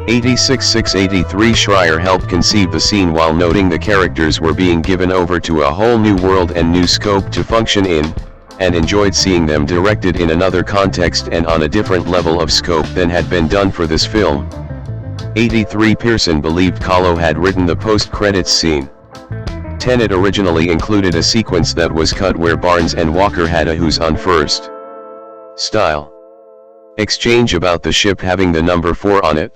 86-683 Schreier helped conceive the scene while noting the characters were being given over to a whole new world and new scope to function in, and enjoyed seeing them directed in another context and on a different level of scope than had been done for this film. 83 Pearson believed Calo had written the post-credits scene. Tenet originally included a sequence that was cut where Barnes and Walker had a "Who's on first?" style exchange about the ship having the number 4 on it.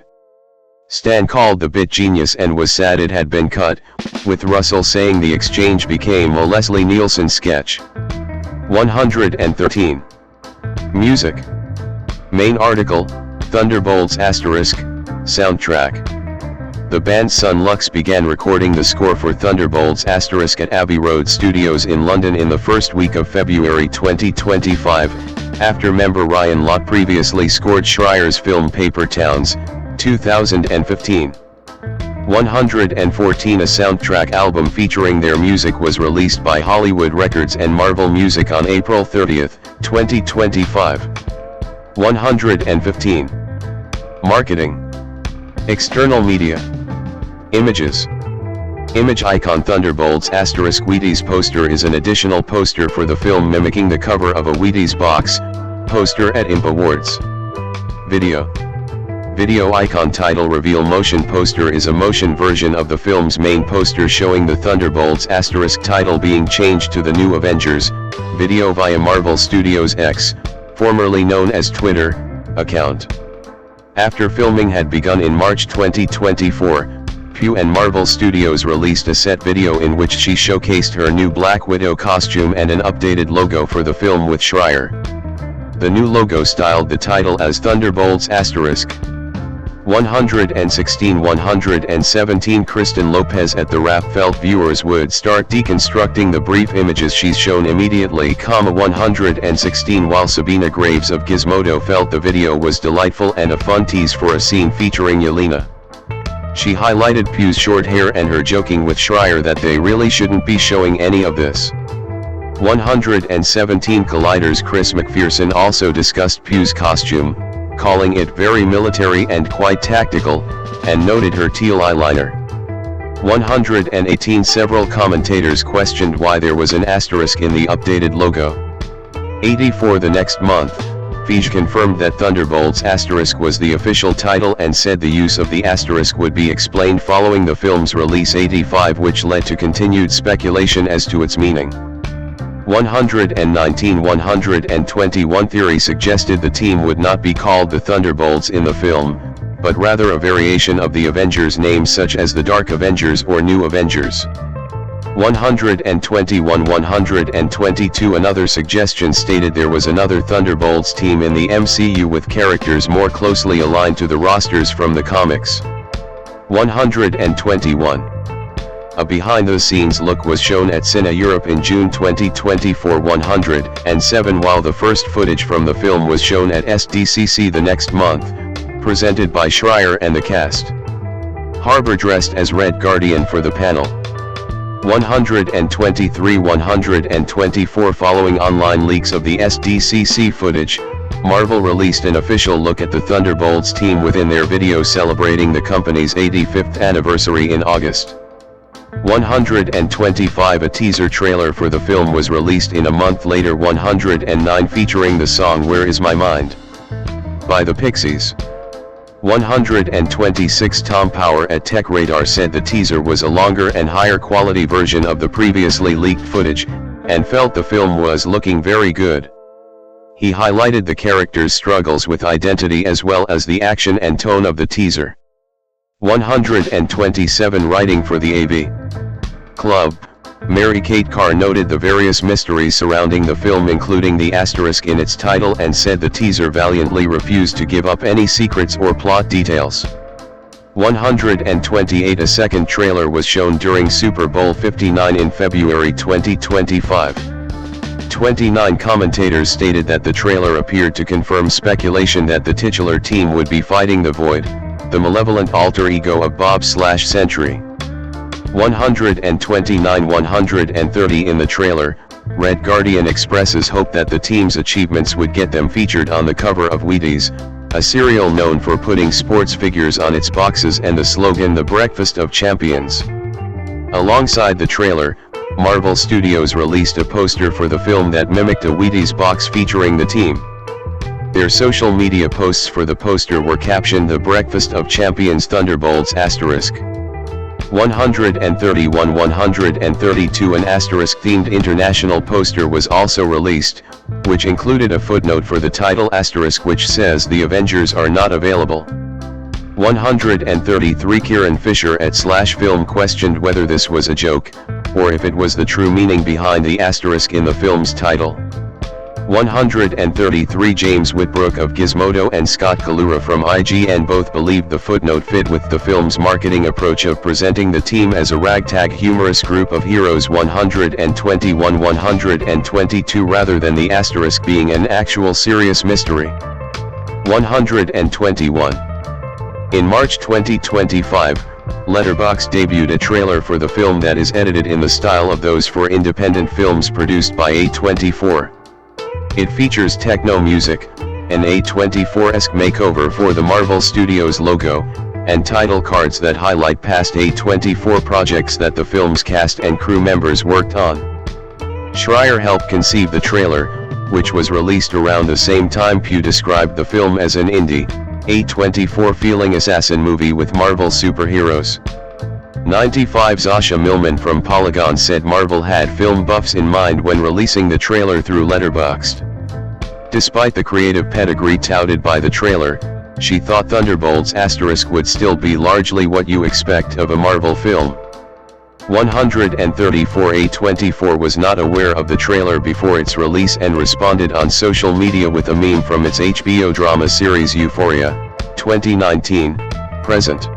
Stan called the bit genius and was sad it had been cut, with Russell saying the exchange became a Leslie Nielsen sketch. 113. Music. Main article, Thunderbolts *, soundtrack. The band's son Lux began recording the score for Thunderbolts * at Abbey Road Studios in London in the first week of February 2025, after member Ryan Lott previously scored Schreier's film Paper Towns, 2015. 114 A soundtrack album featuring their music was released by Hollywood Records and Marvel Music on April 30, 2025. 115. Marketing. External media. Images. Image icon Thunderbolts * Wheaties poster is an additional poster for the film mimicking the cover of a Wheaties box, poster at IMP Awards. Video. Video icon title reveal motion poster is a motion version of the film's main poster showing the Thunderbolts * title being changed to the New Avengers, video via Marvel Studios X, formerly known as Twitter, account. After filming had begun in March 2024, Pugh and Marvel Studios released a set video in which she showcased her new Black Widow costume and an updated logo for the film with Schreier. The new logo styled the title as Thunderbolts *. 116-117 Kristen Lopez at the wrap felt viewers would start deconstructing the brief images she's shown immediately, 116 while Sabina Graves of Gizmodo felt the video was delightful and a fun tease for a scene featuring Yelena. She highlighted Pugh's short hair and her joking with Schreier that they really shouldn't be showing any of this. 117 Collider's Chris McPherson also discussed Pugh's costume, calling it very military and quite tactical, and noted her teal eyeliner. 118 Several commentators questioned why there was an asterisk in the updated logo. 84 The next month, Feige confirmed that Thunderbolts * was the official title and said the use of the asterisk would be explained following the film's release. 85 which led to continued speculation as to its meaning. 119-121 Theory suggested the team would not be called the Thunderbolts in the film, but rather a variation of the Avengers name such as the Dark Avengers or New Avengers. 121-122 Another suggestion stated there was another Thunderbolts team in the MCU with characters more closely aligned to the rosters from the comics. 121. A behind-the-scenes look was shown at Cine Europe in June 2024. 107 While the first footage from the film was shown at SDCC the next month, presented by Schreier and the cast. Harbour dressed as Red Guardian for the panel. 123-124 Following online leaks of the SDCC footage, Marvel released an official look at the Thunderbolts team within their video celebrating the company's 85th anniversary in August. 125 A teaser trailer for the film was released in a month later. 109 featuring the song Where Is My Mind? By the Pixies. 126 Tom Power at Tech Radar said the teaser was a longer and higher quality version of the previously leaked footage, and felt the film was looking very good. He highlighted the characters' struggles with identity as well as the action and tone of the teaser. 127 Writing for the AV Club, Mary-Kate Carr noted the various mysteries surrounding the film, including the asterisk in its title, and said the teaser valiantly refused to give up any secrets or plot details. 128 A second trailer was shown during Super Bowl 59 in February 2025. 29 commentators stated that the trailer appeared to confirm speculation that the titular team would be fighting the Void, the malevolent alter ego of Bob/Sentry. 129-130 in the trailer, Red Guardian expresses hope that the team's achievements would get them featured on the cover of Wheaties, a cereal known for putting sports figures on its boxes, and the slogan "The Breakfast of Champions." Alongside the trailer, Marvel Studios released a poster for the film that mimicked a Wheaties box featuring the team. Their social media posts for the poster were captioned "The Breakfast of Champions Thunderbolts**. 131-132 An asterisk-themed international poster was also released, which included a footnote for the title asterisk which says the Avengers are not available. 133 Kieran Fisher at /film questioned whether this was a joke, or if it was the true meaning behind the asterisk in the film's title. 133 James Whitbrook of Gizmodo and Scott Kalura from IGN both believed the footnote fit with the film's marketing approach of presenting the team as a ragtag humorous group of heroes. 121-122 rather than the asterisk being an actual serious mystery. 121 In March 2025, Letterboxd debuted a trailer for the film that is edited in the style of those for independent films produced by A24. It features techno music, an A24-esque makeover for the Marvel Studios logo, and title cards that highlight past A24 projects that the film's cast and crew members worked on. Schreier helped conceive the trailer, which was released around the same time. Pugh described the film as an indie, A24-feeling assassin movie with Marvel superheroes. 95 Zasha Millman from Polygon said Marvel had film buffs in mind when releasing the trailer through Letterboxd. Despite the creative pedigree touted by the trailer, she thought Thunderbolts* would still be largely what you expect of a Marvel film. 134 A24 was not aware of the trailer before its release and responded on social media with a meme from its HBO drama series Euphoria, 2019, present.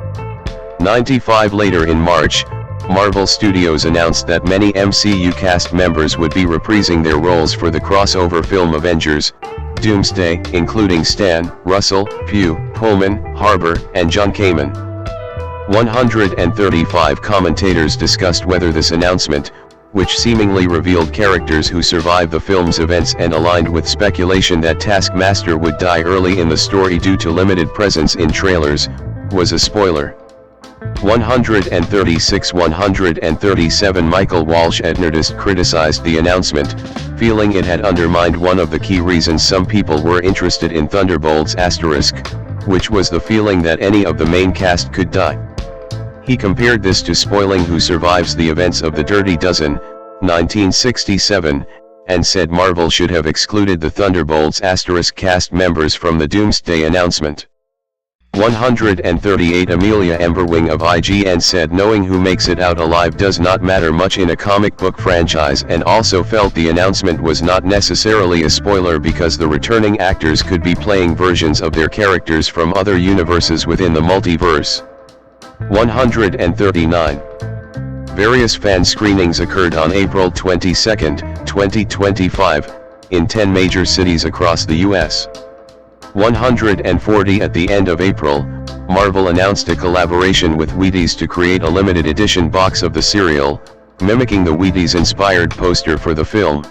95 Later in March, Marvel Studios announced that many MCU cast members would be reprising their roles for the crossover film Avengers: Doomsday, including Stan, Russell, Pugh, Pullman, Harbour, and John-Kamen. 135 commentators discussed whether this announcement, which seemingly revealed characters who survived the film's events and aligned with speculation that Taskmaster would die early in the story due to limited presence in trailers, was a spoiler. 136-137 Michael Walsh at Nerdist criticized the announcement, feeling it had undermined one of the key reasons some people were interested in Thunderbolts**, which was the feeling that any of the main cast could die. He compared this to spoiling who survives the events of The Dirty Dozen, 1967, and said Marvel should have excluded the Thunderbolts** cast members from the Doomsday announcement. 138 Amelia Emberwing of IGN said knowing who makes it out alive does not matter much in a comic book franchise, and also felt the announcement was not necessarily a spoiler because the returning actors could be playing versions of their characters from other universes within the multiverse. 139 Various fan screenings occurred on April 22, 2025, in 10 major cities across the U.S. 140 At the end of April, Marvel announced a collaboration with Wheaties to create a limited edition box of the cereal, mimicking the Wheaties-inspired poster for the film.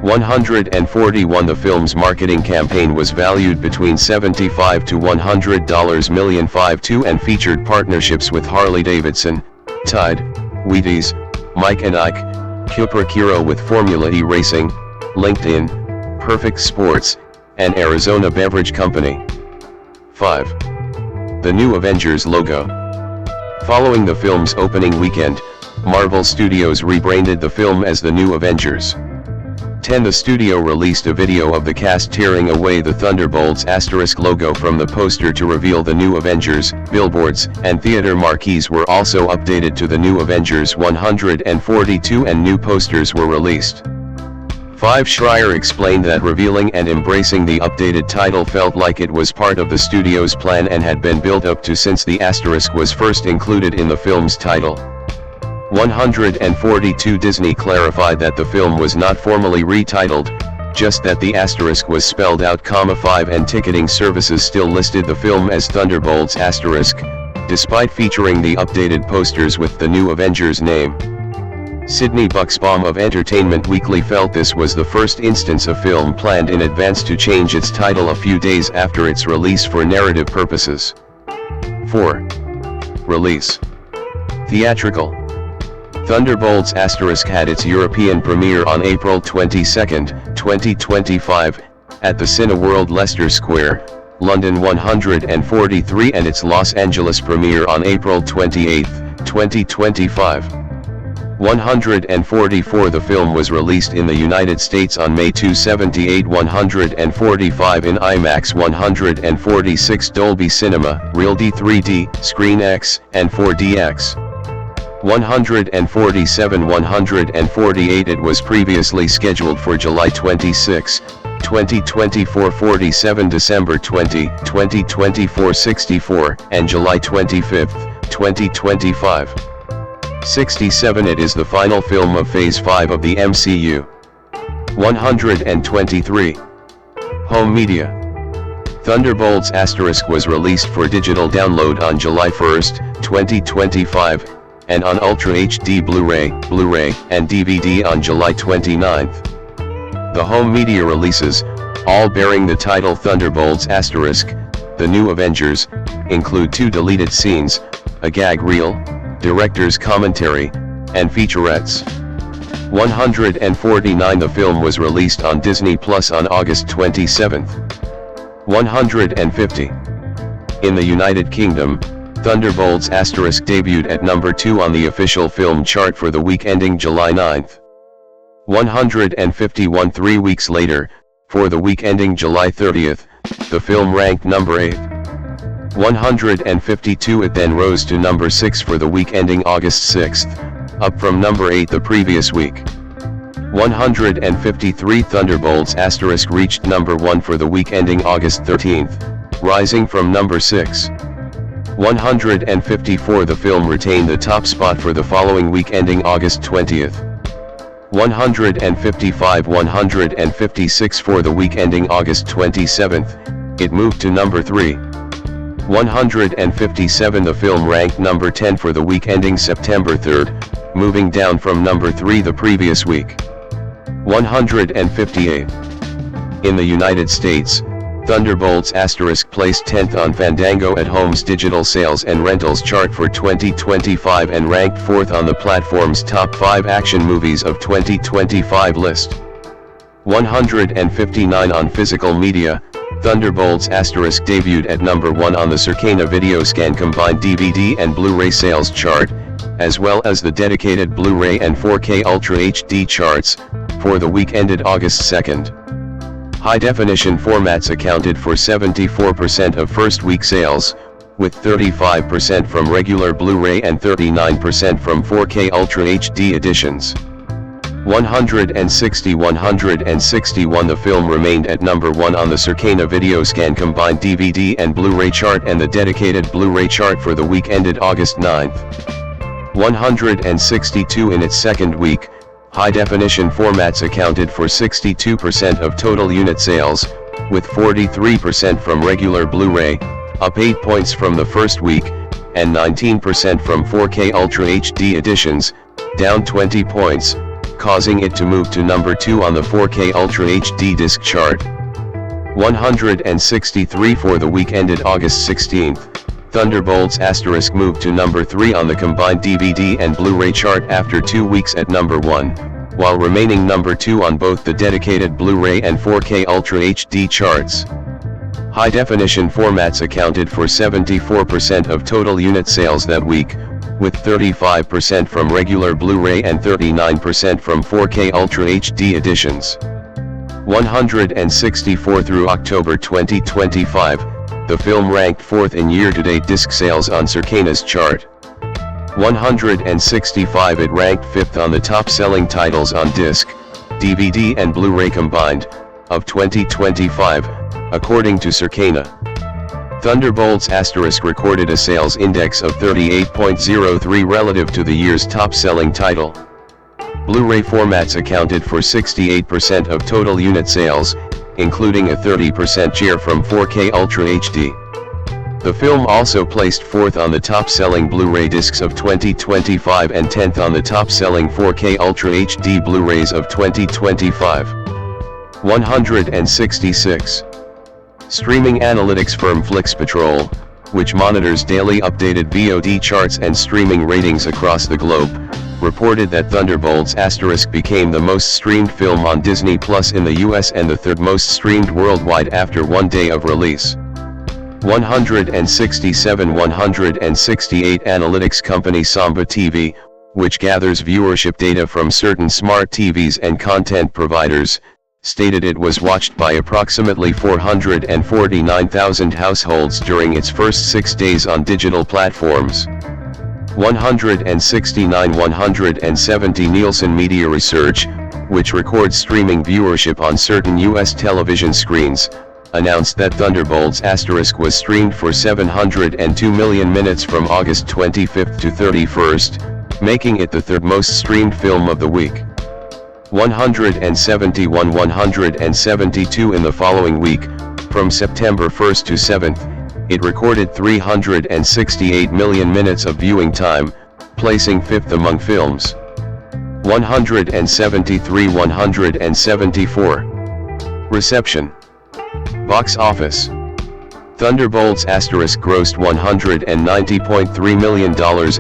141 The film's marketing campaign was valued between $75 to $100 million and featured partnerships with Harley-Davidson, Tide, Wheaties, Mike and Ike, Cupra Kiro with Formula E Racing, LinkedIn, Perfect Sports, and Arizona Beverage Company. 5. The new Avengers logo. Following the film's opening weekend, Marvel Studios rebranded the film as The New Avengers. 10. The studio released a video of the cast tearing away the Thunderbolts * logo from the poster to reveal the New Avengers. Billboards and theater marquees were also updated to the New Avengers 142 and new posters were released. 5. Schreier explained that revealing and embracing the updated title felt like it was part of the studio's plan and had been built up to since the asterisk was first included in the film's title. 142. Disney clarified that the film was not formally retitled, just that the asterisk was spelled out, 5, and ticketing services still listed the film as Thunderbolts *, despite featuring the updated posters with the New Avengers name. Sydney Buxbaum of Entertainment Weekly felt this was the first instance a film planned in advance to change its title a few days after its release for narrative purposes. 4. Release. Theatrical. Thunderbolts * had its European premiere on April 22, 2025, at the Cineworld Leicester Square, London 143, and its Los Angeles premiere on April 28, 2025. 144. The film was released in the United States on May 278, 145 in IMAX 146 Dolby Cinema, RealD 3D, ScreenX, and 4DX. 147. 148. It was previously scheduled for July 26, 2024, 47 December 20, 2024, 64, and July 25, 2025. 67. It is the final film of Phase 5 of the MCU. 123. Home media. Thunderbolts * was released for digital download on July 1, 2025, and on Ultra HD Blu-ray, and DVD on July 29. The home media releases, all bearing the title Thunderbolts *, The New Avengers, include 2 deleted scenes, a gag reel, director's commentary, and featurettes. 149. The film was released on Disney Plus on August 27. 150. In the United Kingdom, Thunderbolts * debuted at number 2 on the official film chart for the week ending July 9. 151. 3 weeks later, for the week ending July 30, the film ranked number 8. 152. It then rose to number 6 for the week ending August 6, up from number 8 the previous week. 153. Thunderbolts * reached number 1 for the week ending August 13, rising from number 6. 154. The film retained the top spot for the following week ending August 20th. 155. 156. For the week ending August 27th, it moved to number 3. 157. The film ranked number 10 for the week ending September 3rd, moving down from number 3 the previous week. 158. In the United States, Thunderbolts * placed 10th on Fandango at Home's digital sales and rentals chart for 2025 and ranked 4th on the platform's top 5 action movies of 2025 list. 159. On physical media, Thunderbolts * debuted at number 1 on the Circana Videoscan combined DVD and Blu-ray sales chart, as well as the dedicated Blu-ray and 4K Ultra HD charts, for the week ended August 2nd. High-definition formats accounted for 74% of first-week sales, with 35% from regular Blu-ray and 39% from 4K Ultra HD editions. 161. The film remained at number 1 on the Circana Videoscan combined DVD and Blu-ray chart and the dedicated Blu-ray chart for the week ended August 9. 162. In its second week, high-definition formats accounted for 62% of total unit sales, with 43% from regular Blu-ray, up 8 points from the first week, and 19% from 4K Ultra HD editions, down 20 points, causing it to move to number 2 on the 4K Ultra HD disc chart. 163. For the week ended August 16, Thunderbolts * moved to number 3 on the combined DVD and Blu-ray chart after 2 weeks at number 1, while remaining number 2 on both the dedicated Blu-ray and 4K Ultra HD charts. High-definition formats accounted for 74% of total unit sales that week, with 35% from regular Blu-ray and 39% from 4K Ultra HD editions. 164 through October 2025, the film ranked 4th in year-to-date disc sales on Circana's chart. 165 it ranked 5th on the top-selling titles on disc, DVD and Blu-ray combined, of 2025, according to Circana. Thunderbolts * recorded a sales index of 38.03 relative to the year's top-selling title. Blu-ray formats accounted for 68% of total unit sales, including a 30% share from 4K Ultra HD. The film also placed 4th on the top-selling Blu-ray discs of 2025 and 10th on the top-selling 4K Ultra HD Blu-rays of 2025. 166. Streaming analytics firm FlixPatrol, which monitors daily updated VOD charts and streaming ratings across the globe, reported that Thunderbolts * became the most streamed film on Disney Plus in the US and the 3rd most streamed worldwide after one day of release. 167 168 Analytics company Samba TV, which gathers viewership data from certain smart TVs and content providers, stated it was watched by approximately 449,000 households during its first 6 days on digital platforms. 169 170 Nielsen Media Research, which records streaming viewership on certain U.S. television screens, announced that Thunderbolts * was streamed for 702 million minutes from August 25 to 31st, making it the 3rd most streamed film of the week. 171 172 in the following week, from September 1 to 7th, it recorded 368 million minutes of viewing time, placing 5th among films. 173 174. Reception. Box office. Thunderbolts * grossed $190.3 million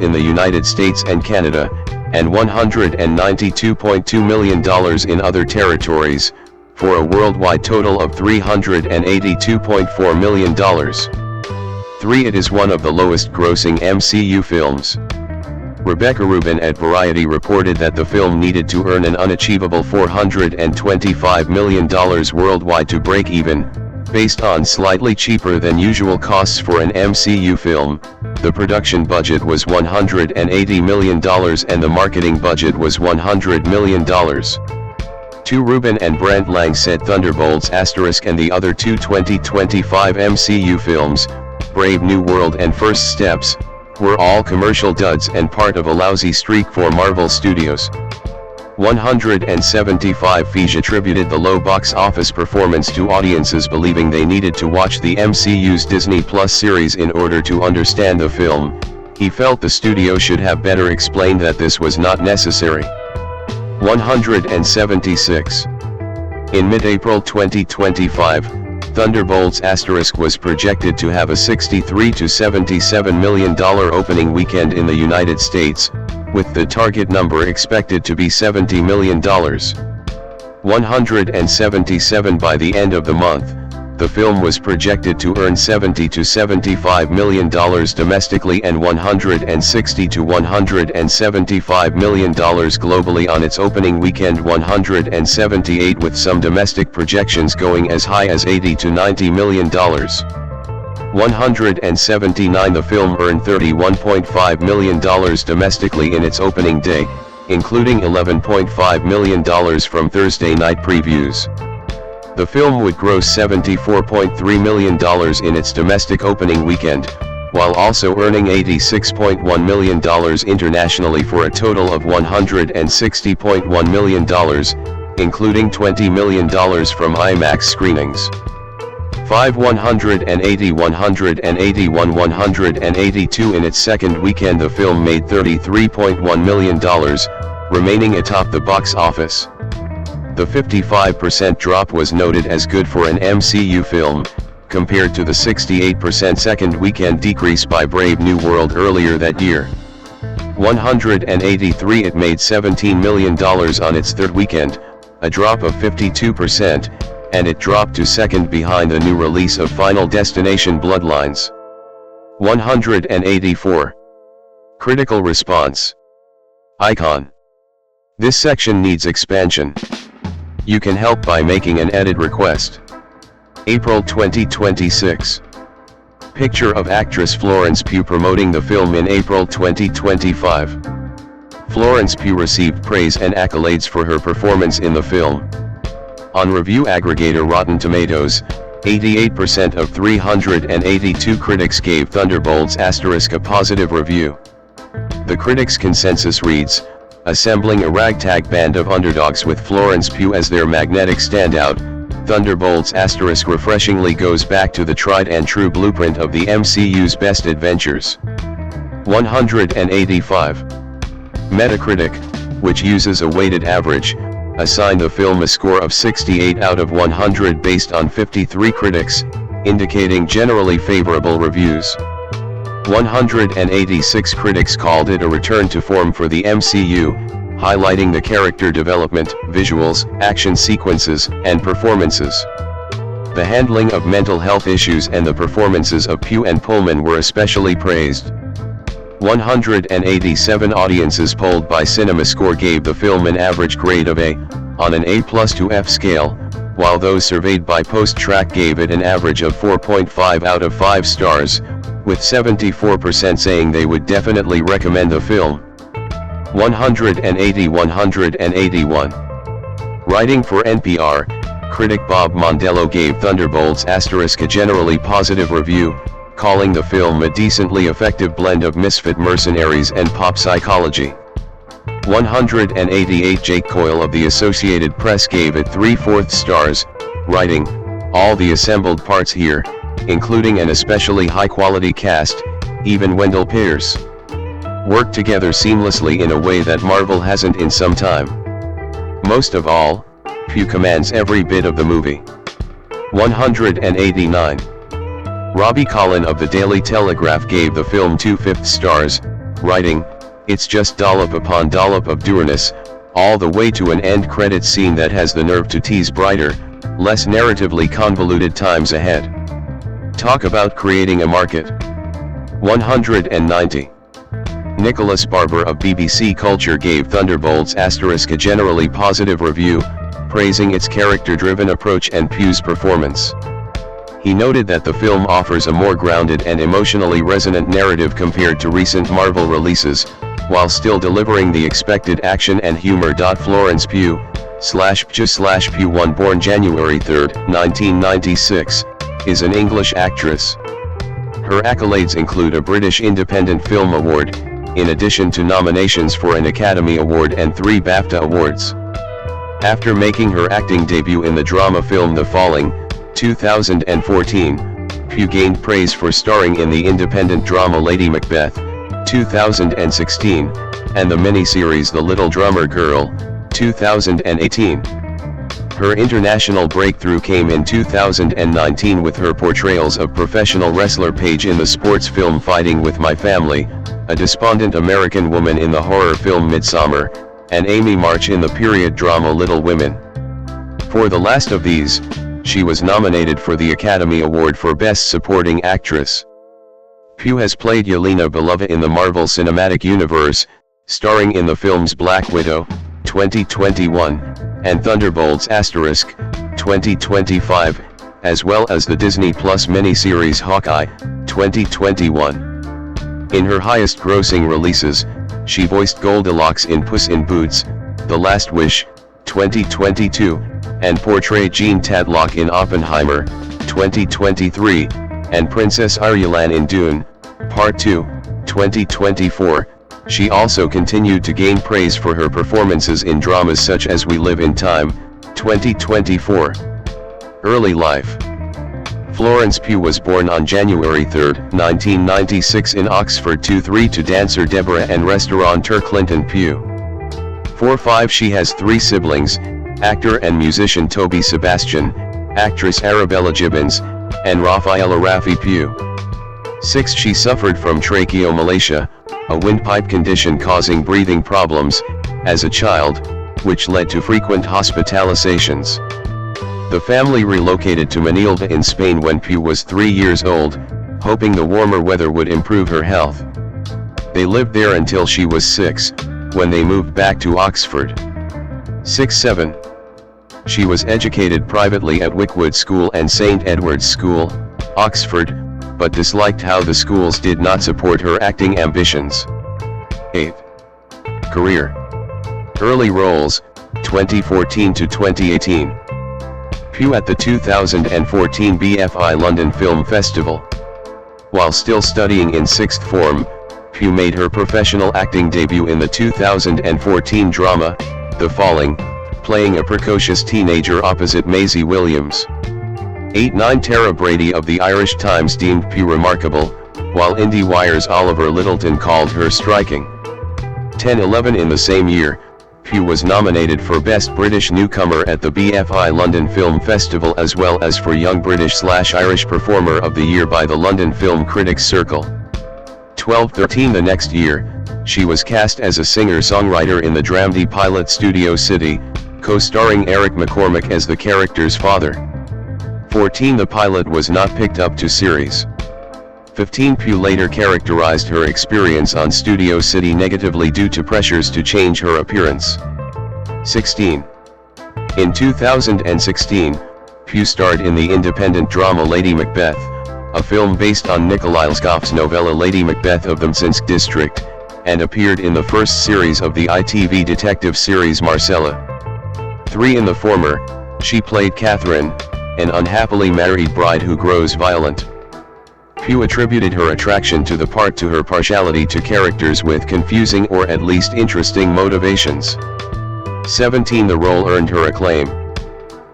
in the United States and Canada, and $192.2 million in other territories, for a worldwide total of $382.4 million. 3. It is one of the lowest-grossing MCU films. Rebecca Rubin at Variety reported that the film needed to earn an unachievable $425 million worldwide to break even, based on slightly cheaper than usual costs for an MCU film. The production budget was $180 million and the marketing budget was $100 million. 2. Rubin and Brent Lang said Thunderbolts * and the other two 2025 MCU films, Brave New World and First Steps, were all commercial duds and part of a lousy streak for Marvel Studios. 175 Feige attributed the low box office performance to audiences believing they needed to watch the MCU's Disney Plus series in order to understand the film. He felt the studio should have better explained that this was not necessary. 176. In mid-April 2025, Thunderbolts * was projected to have a $63 to $77 million opening weekend in the United States, with the target number expected to be $70 million. 177 By the end of the month, the film was projected to earn $70 to $75 million domestically and $160 to $175 million globally on its opening weekend. 178 with some domestic projections going as high as $80 to $90 million. 179 The film earned $31.5 million domestically in its opening day, including $11.5 million from Thursday night previews. The film would gross $74.3 million in its domestic opening weekend, while also earning $86.1 million internationally for a total of $160.1 million, including $20 million from IMAX screenings. 5 180 181 182 In its second weekend the film made $33.1 million, remaining atop the box office. The 55% drop was noted as good for an MCU film, compared to the 68% second weekend decrease by Brave New World earlier that year. 183 It made $17 million on its third weekend, a drop of 52%, and it dropped to second behind the new release of Final Destination Bloodlines. 184. Critical response. Icon. This section needs expansion. You can help by making an edit request. April 2026. Picture of actress Florence Pugh promoting the film in April 2025. Florence Pugh received praise and accolades for her performance in the film. On review aggregator Rotten Tomatoes, 88% of 382 critics gave Thunderbolts * a positive review. The critics' consensus reads, assembling a ragtag band of underdogs with Florence Pugh as their magnetic standout, Thunderbolts * refreshingly goes back to the tried and true blueprint of the MCU's best adventures. 185. Metacritic, which uses a weighted average, assigned the film a score of 68 out of 100 based on 53 critics, indicating generally favorable reviews. 186 critics called it a return to form for the MCU, highlighting the character development, visuals, action sequences, and performances. The handling of mental health issues and the performances of Pugh and Pullman were especially praised. 187 audiences polled by CinemaScore gave the film an average grade of A, on an A+ to F scale, while those surveyed by PostTrack gave it an average of 4.5 out of 5 stars, with 74% saying they would definitely recommend the film. 181. Writing for NPR, critic Bob Mondello gave Thunderbolts * a generally positive review, calling the film a decently effective blend of misfit mercenaries and pop psychology. 188 Jake Coyle of the Associated Press gave it 3/4 stars, writing, all the assembled parts here, including an especially high-quality cast, even Wendell Pierce, work together seamlessly in a way that Marvel hasn't in some time. Most of all, Pugh commands every bit of the movie. 189. Robbie Collin of the Daily Telegraph gave the film 2/5 stars, writing, it's just dollop upon dollop of dourness, all the way to an end credits scene that has the nerve to tease brighter, less narratively convoluted times ahead. Talk about creating a market. 190. Nicholas Barber of BBC Culture gave Thunderbolts * a generally positive review, praising its character-driven approach and Pugh's performance. He noted that the film offers a more grounded and emotionally resonant narrative compared to recent Marvel releases, while still delivering the expected action and humor. Florence Pugh, /Pugh, born January 3, 1996, is an English actress. Her accolades include a British Independent Film Award, in addition to nominations for an Academy Award and 3 BAFTA Awards. After making her acting debut in the drama film The Falling, 2014, Pugh gained praise for starring in the independent drama Lady Macbeth, 2016, and the miniseries The Little Drummer Girl, 2018. Her international breakthrough came in 2019 with her portrayals of professional wrestler Paige in the sports film Fighting with My Family, a despondent American woman in the horror film Midsommar, and Amy March in the period drama Little Women. For the last of these, she was nominated for the Academy Award for Best Supporting Actress. Pugh has played Yelena Belova in the Marvel Cinematic Universe, starring in the films Black Widow, 2021, and Thunderbolts * 2025, as well as the Disney Plus miniseries Hawkeye, 2021. In her highest-grossing releases, she voiced Goldilocks in Puss in Boots, The Last Wish, 2022, and portrayed Jean Tadlock in Oppenheimer, 2023, and Princess Irulan in Dune, Part 2, 2024. She also continued to gain praise for her performances in dramas such as We Live in Time, 2024. Early life. Florence Pugh was born on January 3, 1996 in Oxford to dancer Deborah and restaurateur Clinton Pugh. 4-5 She has 3 siblings, actor and musician Toby Sebastian, actress Arabella Gibbons, and Rafaela Rafi Pugh. 6 She suffered from tracheomalacia, a windpipe condition causing breathing problems, as a child, which led to frequent hospitalizations. The family relocated to Manilva in Spain when Pugh was 3 years old, hoping the warmer weather would improve her health. They lived there until she was 6, when they moved back to Oxford. 6-7. She was educated privately at Wickwood School and St. Edward's School, Oxford, but disliked how the schools did not support her acting ambitions. 8. Career. Early roles, 2014 to 2018. Pugh at the 2014 BFI London Film Festival. While still studying in 6th form, Pugh made her professional acting debut in the 2014 drama, The Falling, playing a precocious teenager opposite Maisie Williams. 8-9 Tara Brady of the Irish Times deemed Pugh remarkable, while IndieWire's Oliver Littleton called her striking. 10-11 In the same year, Pugh was nominated for Best British Newcomer at the BFI London Film Festival as well as for Young British/Irish Performer of the Year by the London Film Critics Circle. 12-13 The next year, she was cast as a singer-songwriter in the dramedy pilot Studio City, co-starring Eric McCormack as the character's father. 14 The pilot was not picked up to series. 15 Pugh later characterized her experience on Studio City negatively due to pressures to change her appearance. 16. In 2016, Pugh starred in the independent drama Lady Macbeth, a film based on Nikolai Lskov's novella Lady Macbeth of the Mtsinsk district, and appeared in the first series of the ITV detective series Marcella. 3 In the former, she played Catherine, an unhappily married bride who grows violent. Pugh attributed her attraction to the part to her partiality to characters with confusing or at least interesting motivations. 17 The role earned her acclaim.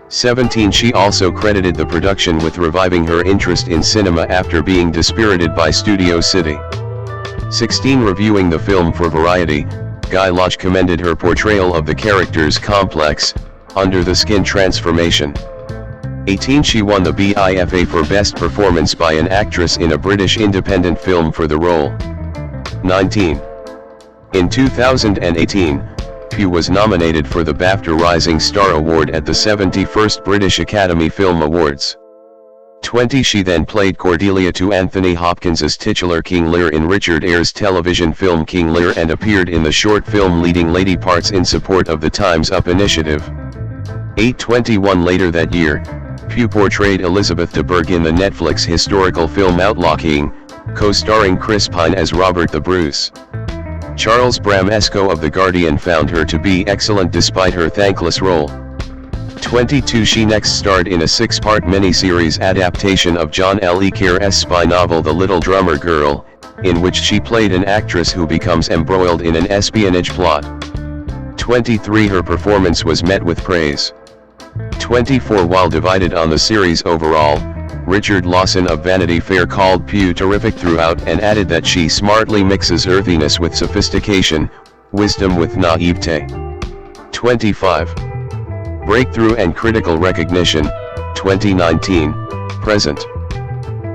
17 She also credited the production with reviving her interest in cinema after being dispirited by Studio City. 16 Reviewing the film for Variety, Guy Lodge commended her portrayal of the character's complex, under-the-skin transformation. 18 She won the BIFA for Best Performance by an Actress in a British Independent Film for the role. 19. In 2018, Pugh was nominated for the BAFTA Rising Star Award at the 71st British Academy Film Awards. 20 She then played Cordelia to Anthony Hopkins's titular King Lear in Richard Eyre's television film King Lear and appeared in the short film leading lady parts in support of the Time's Up initiative. 8/21 Later that year, Pugh portrayed Elizabeth de Burgh in the Netflix historical film Outlaw King, co-starring Chris Pine as Robert the Bruce. Charles Bramesco of The Guardian found her to be excellent despite her thankless role. 22 She next starred in a 6-part miniseries adaptation of John Le Carré's spy novel The Little Drummer Girl, in which she played an actress who becomes embroiled in an espionage plot. 23 Her performance was met with praise. 24 While divided on the series overall, Richard Lawson of Vanity Fair called Pugh terrific throughout and added that she smartly mixes earthiness with sophistication, wisdom with naivete. 25. Breakthrough and critical recognition, 2019, present.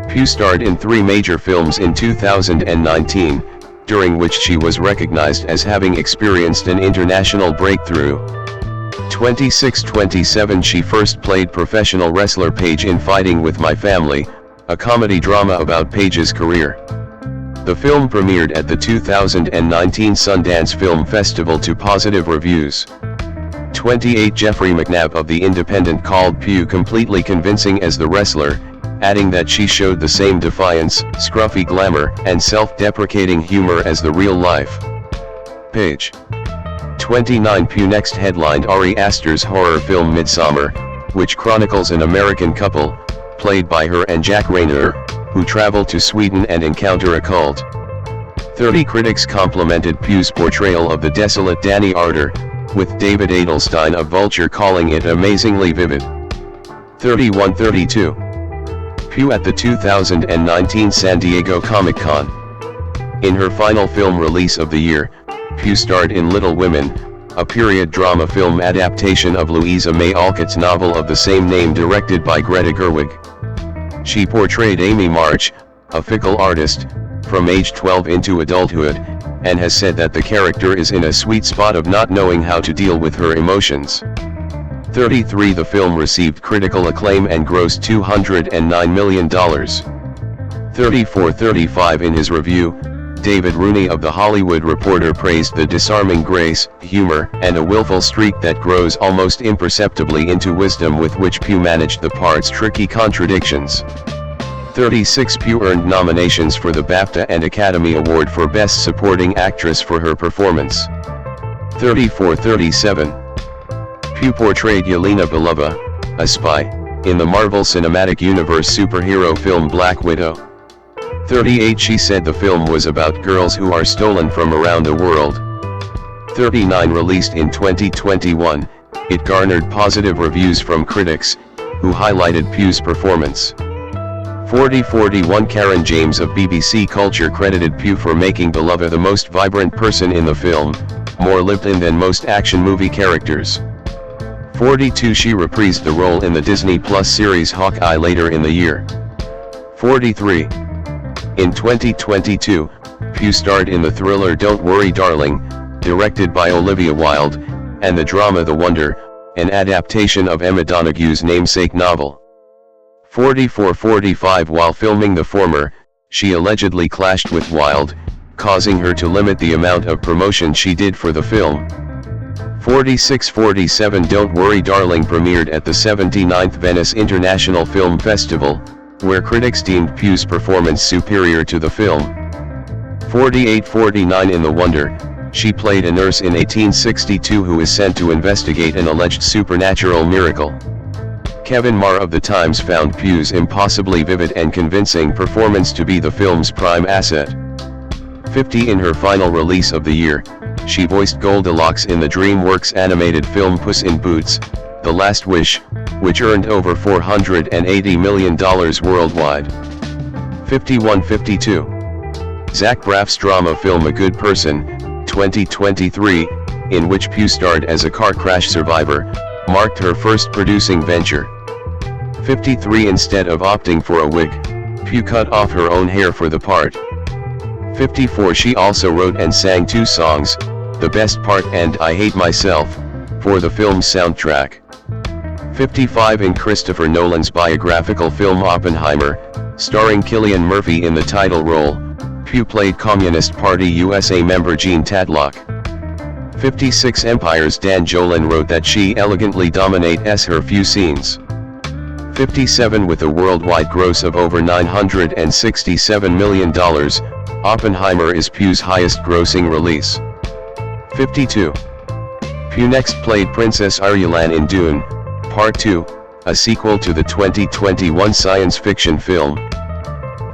Pugh starred in 3 major films in 2019, during which she was recognized as having experienced an international breakthrough. 26-27 She first played professional wrestler Paige in Fighting With My Family, a comedy drama about Paige's career. The film premiered at the 2019 Sundance Film Festival to positive reviews. 28 Jeffrey McNabb of The Independent called Pugh completely convincing as the wrestler, adding that she showed the same defiance, scruffy glamour, and self-deprecating humor as the real life. Page. 29 Pugh next headlined Ari Aster's horror film Midsommar, which chronicles an American couple, played by her and Jack Reynor, who travel to Sweden and encounter a cult. 30 Critics complimented Pugh's portrayal of the desolate Danny Ardor, with David Adelstein of Vulture calling it amazingly vivid. 31-32. Pugh at the 2019 San Diego Comic-Con. In her final film release of the year, Pugh starred in Little Women, a period drama film adaptation of Louisa May Alcott's novel of the same name directed by Greta Gerwig. She portrayed Amy March, a fickle artist, from age 12 into adulthood, and has said that the character is in a sweet spot of not knowing how to deal with her emotions. 33 The film received critical acclaim and grossed $209 million. 34-35 In his review, David Rooney of The Hollywood Reporter praised the disarming grace, humor, and a willful streak that grows almost imperceptibly into wisdom with which Pugh managed the part's tricky contradictions. 36 Pugh earned nominations for the BAFTA and Academy Award for Best Supporting Actress for her performance. 34-37. Pugh portrayed Yelena Belova, a spy, in the Marvel Cinematic Universe superhero film Black Widow. 38 She said the film was about girls who are stolen from around the world. 39 Released in 2021, it garnered positive reviews from critics, who highlighted Pugh's performance. 40-41 Karen James of BBC Culture credited Pugh for making Belova the most vibrant person in the film, more lived-in than most action movie characters. 42 She reprised the role in the Disney Plus series Hawkeye later in the year. 43. In 2022, Pugh starred in the thriller Don't Worry Darling, directed by Olivia Wilde, and the drama The Wonder, an adaptation of Emma Donoghue namesake novel. 44-45 While filming the former, she allegedly clashed with Wilde, causing her to limit the amount of promotion she did for the film. 46-47 Don't Worry Darling premiered at the 79th Venice International Film Festival, where critics deemed Pugh's performance superior to the film. 48-49 In The Wonder, she played a nurse in 1862 who is sent to investigate an alleged supernatural miracle. Kevin Marr of The Times found Pugh's impossibly vivid and convincing performance to be the film's prime asset. 50 In her final release of the year, she voiced Goldilocks in the DreamWorks animated film Puss in Boots: The Last Wish, which earned over $480 million worldwide. 51-52. Zach Braff's drama film A Good Person, 2023, in which Pugh starred as a car crash survivor, marked her first producing venture. 53 Instead of opting for a wig, Pugh cut off her own hair for the part. 54 She also wrote and sang two songs, The Best Part and I Hate Myself, for the film's soundtrack. 55 In Christopher Nolan's biographical film Oppenheimer, starring Cillian Murphy in the title role, Pugh played Communist Party USA member Jean Tadlock. 56 Empire's Dan Jolin wrote that she elegantly dominates her few scenes. 57 With a worldwide gross of over $967 million, Oppenheimer is Pugh's highest-grossing release. 52. Pugh next played Princess Irulan in Dune, Part 2, a sequel to the 2021 science fiction film.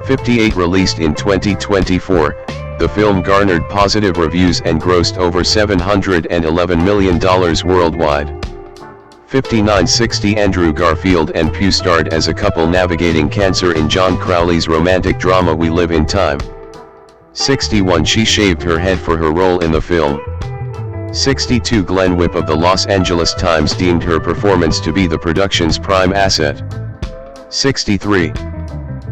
58 Released in 2024, the film garnered positive reviews and grossed over $711 million worldwide. 59-60 Andrew Garfield and Pugh starred as a couple navigating cancer in John Crowley's romantic drama We Live in Time. 61 She shaved her head for her role in the film. 62 Glenn Whipp of the Los Angeles Times deemed her performance to be the production's prime asset. 63.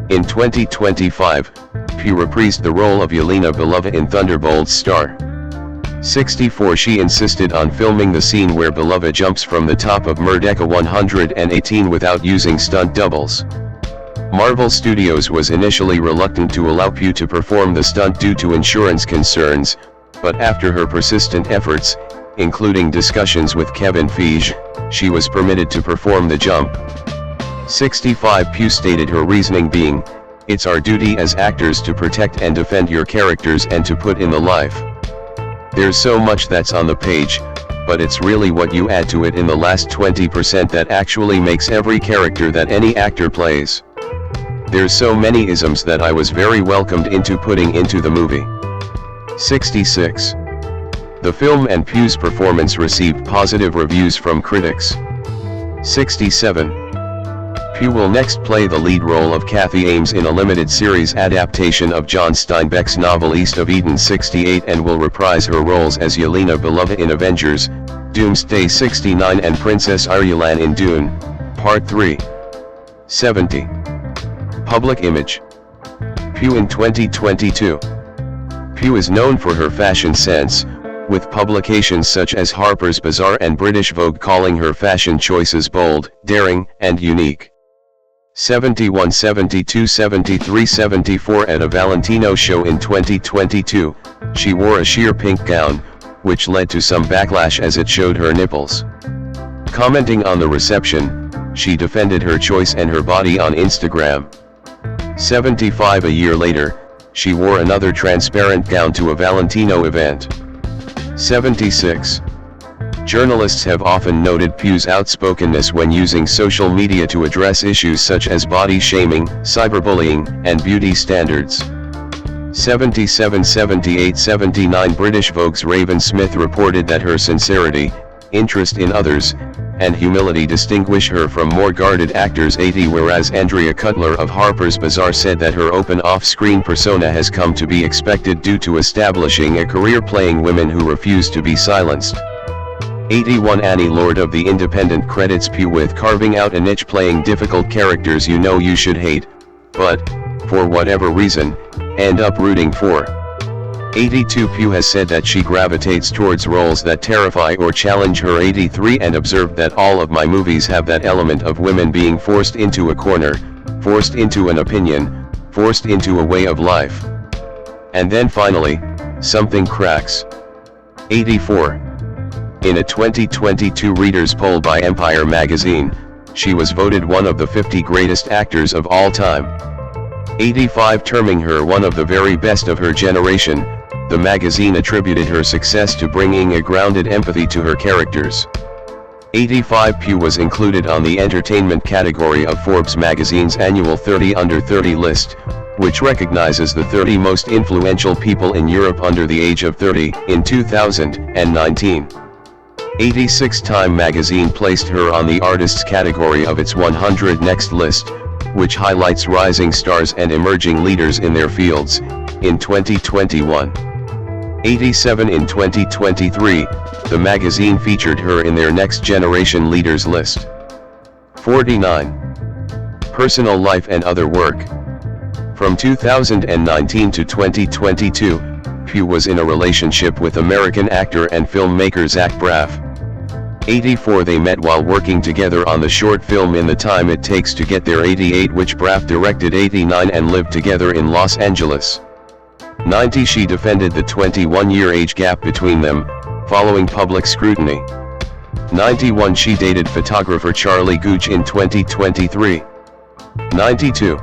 In 2025, Pugh reprised the role of Yelena Belova in Thunderbolts star. 64 She insisted on filming the scene where Belova jumps from the top of Merdeka 118 without using stunt doubles. Marvel Studios was initially reluctant to allow Pugh to perform the stunt due to insurance concerns, but after her persistent efforts, including discussions with Kevin Feige, she was permitted to perform the jump. 65 Pugh stated her reasoning being, "It's our duty as actors to protect and defend your characters and to put in the life. There's so much that's on the page, but it's really what you add to it in the last 20% that actually makes every character that any actor plays. There's so many isms that I was very welcomed into putting into the movie." 66. The film and Pugh's performance received positive reviews from critics. 67. Pugh will next play the lead role of Kathy Ames in a limited series adaptation of John Steinbeck's novel East of Eden 68 and will reprise her roles as Yelena Belova in Avengers, Doomsday 69 and Princess Irulan in Dune, Part 3. 70. Public image. Pugh in 2022. Pugh is known for her fashion sense, with publications such as Harper's Bazaar and British Vogue calling her fashion choices bold, daring, and unique. 71, 72, 73, 74. At a Valentino show in 2022, she wore a sheer pink gown, which led to some backlash as it showed her nipples. Commenting on the reception, she defended her choice and her body on Instagram. 75. A year later, she wore another transparent gown to a Valentino event. 76. Journalists have often noted Pugh's outspokenness when using social media to address issues such as body shaming, cyberbullying, and beauty standards. 77, 78, 79. British Vogue's Raven Smith reported that her sincerity, interest in others, and humility distinguish her from more guarded actors. 80. Whereas Andrea Cutler of Harper's Bazaar said that her open off-screen persona has come to be expected due to establishing a career playing women who refuse to be silenced. 81. Annie Lord of The Independent credits Pugh with carving out a niche playing difficult characters you know you should hate, but, for whatever reason, end up rooting for. 82. Pugh has said that she gravitates towards roles that terrify or challenge her. 83. And observed that all of my movies have that element of women being forced into a corner, forced into an opinion, forced into a way of life. And then finally, something cracks. 84. In a 2022 readers' poll by Empire magazine, she was voted one of the 50 greatest actors of all time. 85. Terming her one of the very best of her generation, the magazine attributed her success to bringing a grounded empathy to her characters. 85. Pugh was included on the entertainment category of Forbes magazine's annual 30 Under 30 list, which recognizes the 30 most influential people in Europe under the age of 30, in 2019. 86. Time magazine placed her on the artists category of its 100 Next list, which highlights rising stars and emerging leaders in their fields, in 2021. 87. In 2023, the magazine featured her in their Next Generation Leaders list. 49. Personal life and other work. From 2019 to 2022, Pugh was in a relationship with American actor and filmmaker Zach Braff. 84. They met while working together on the short film In the Time It Takes to Get There. 88. Which Braff directed. 89. And lived together in Los Angeles. 90. She defended the 21-year age gap between them, following public scrutiny. 91. She dated photographer Charlie Gooch in 2023. 92.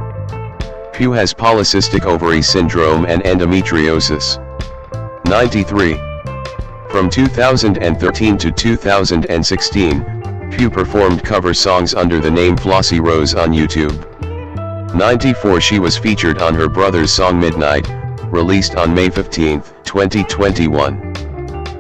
Pugh has polycystic ovary syndrome and endometriosis. 93. From 2013 to 2016, Pugh performed cover songs under the name Flossie Rose on YouTube. 94. She was featured on her brother's song Midnight, released on May 15, 2021.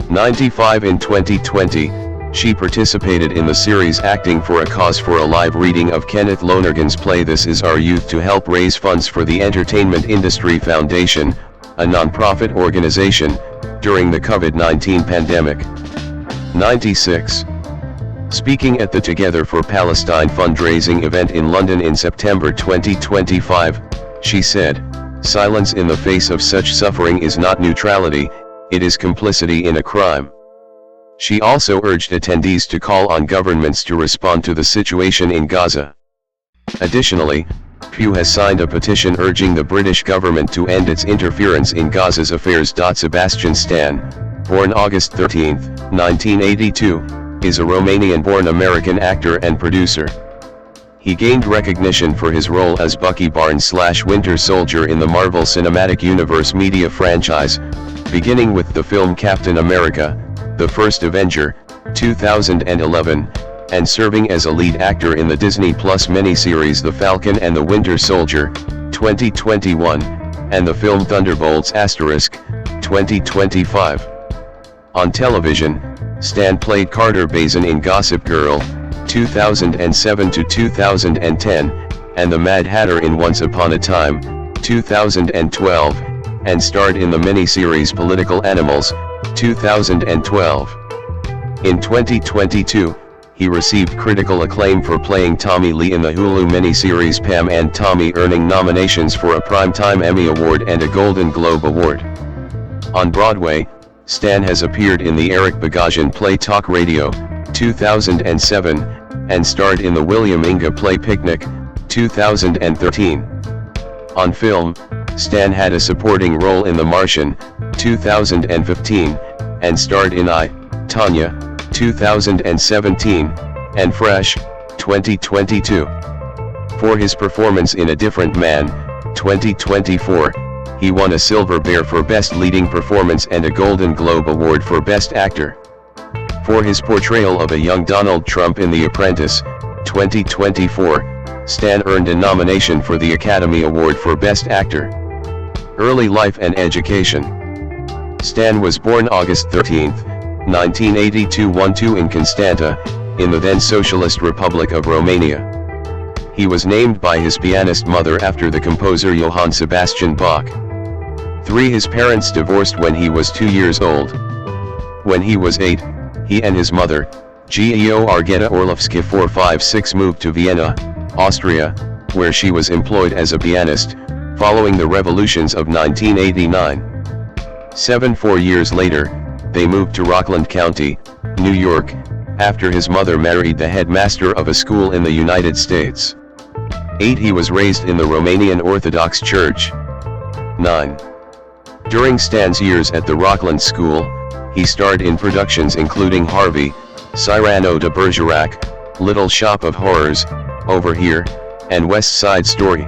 95. In 2020, she participated in the series Acting for a Cause for a live reading of Kenneth Lonergan's play This Is Our Youth to help raise funds for the Entertainment Industry Foundation, a non-profit organization, during the COVID-19 pandemic. 96. Speaking at the Together for Palestine fundraising event in London in September 2025, she said, "Silence in the face of such suffering is not neutrality, it is complicity in a crime." She also urged attendees to call on governments to respond to the situation in Gaza. Additionally, Pugh has signed a petition urging the British government to end its interference in Gaza's affairs. Sebastian Stan, born August 13, 1982, is a Romanian-born American actor and producer. He gained recognition for his role as Bucky Barnes/Winter Soldier in the Marvel Cinematic Universe media franchise, beginning with the film Captain America: The First Avenger, 2011, and serving as a lead actor in the Disney Plus miniseries The Falcon and the Winter Soldier, 2021, and the film Thunderbolts*, 2025. On television, Stan played Carter Bazin in Gossip Girl, 2007 to 2010, and the Mad Hatter in Once Upon a Time, 2012, and starred in the miniseries Political Animals, 2012. In 2022, he received critical acclaim for playing Tommy Lee in the Hulu miniseries Pam and Tommy, earning nominations for a Primetime Emmy Award and a Golden Globe Award. On Broadway, Stan has appeared in the Eric Bogosian play Talk Radio, 2007, and starred in the William Inge play Picnic, 2013. On film, Stan had a supporting role in The Martian, 2015, and starred in I, Tonya, 2017, and Fresh, 2022. For his performance in A Different Man, 2024, he won a Silver Bear for Best Leading Performance and a Golden Globe Award for Best Actor. For his portrayal of a young Donald Trump in The Apprentice, 2024, Stan earned a nomination for the Academy Award for Best Actor. Early life and education. Stan was born August 13, 1982 in Constanta, in the then Socialist Republic of Romania. He was named by his pianist mother after the composer Johann Sebastian Bach. His parents divorced when he was 2 years old. When he was 8, he and his mother, Georgeta Orlovska 456, moved to Vienna, Austria, where she was employed as a pianist, following the revolutions of 1989. 4 years later, they moved to Rockland County, New York, after his mother married the headmaster of a school in the United States. 8. He was raised in the Romanian Orthodox Church. 9. During Stan's years at the Rockland School, he starred in productions including Harvey, Cyrano de Bergerac, Little Shop of Horrors, Over Here, and West Side Story.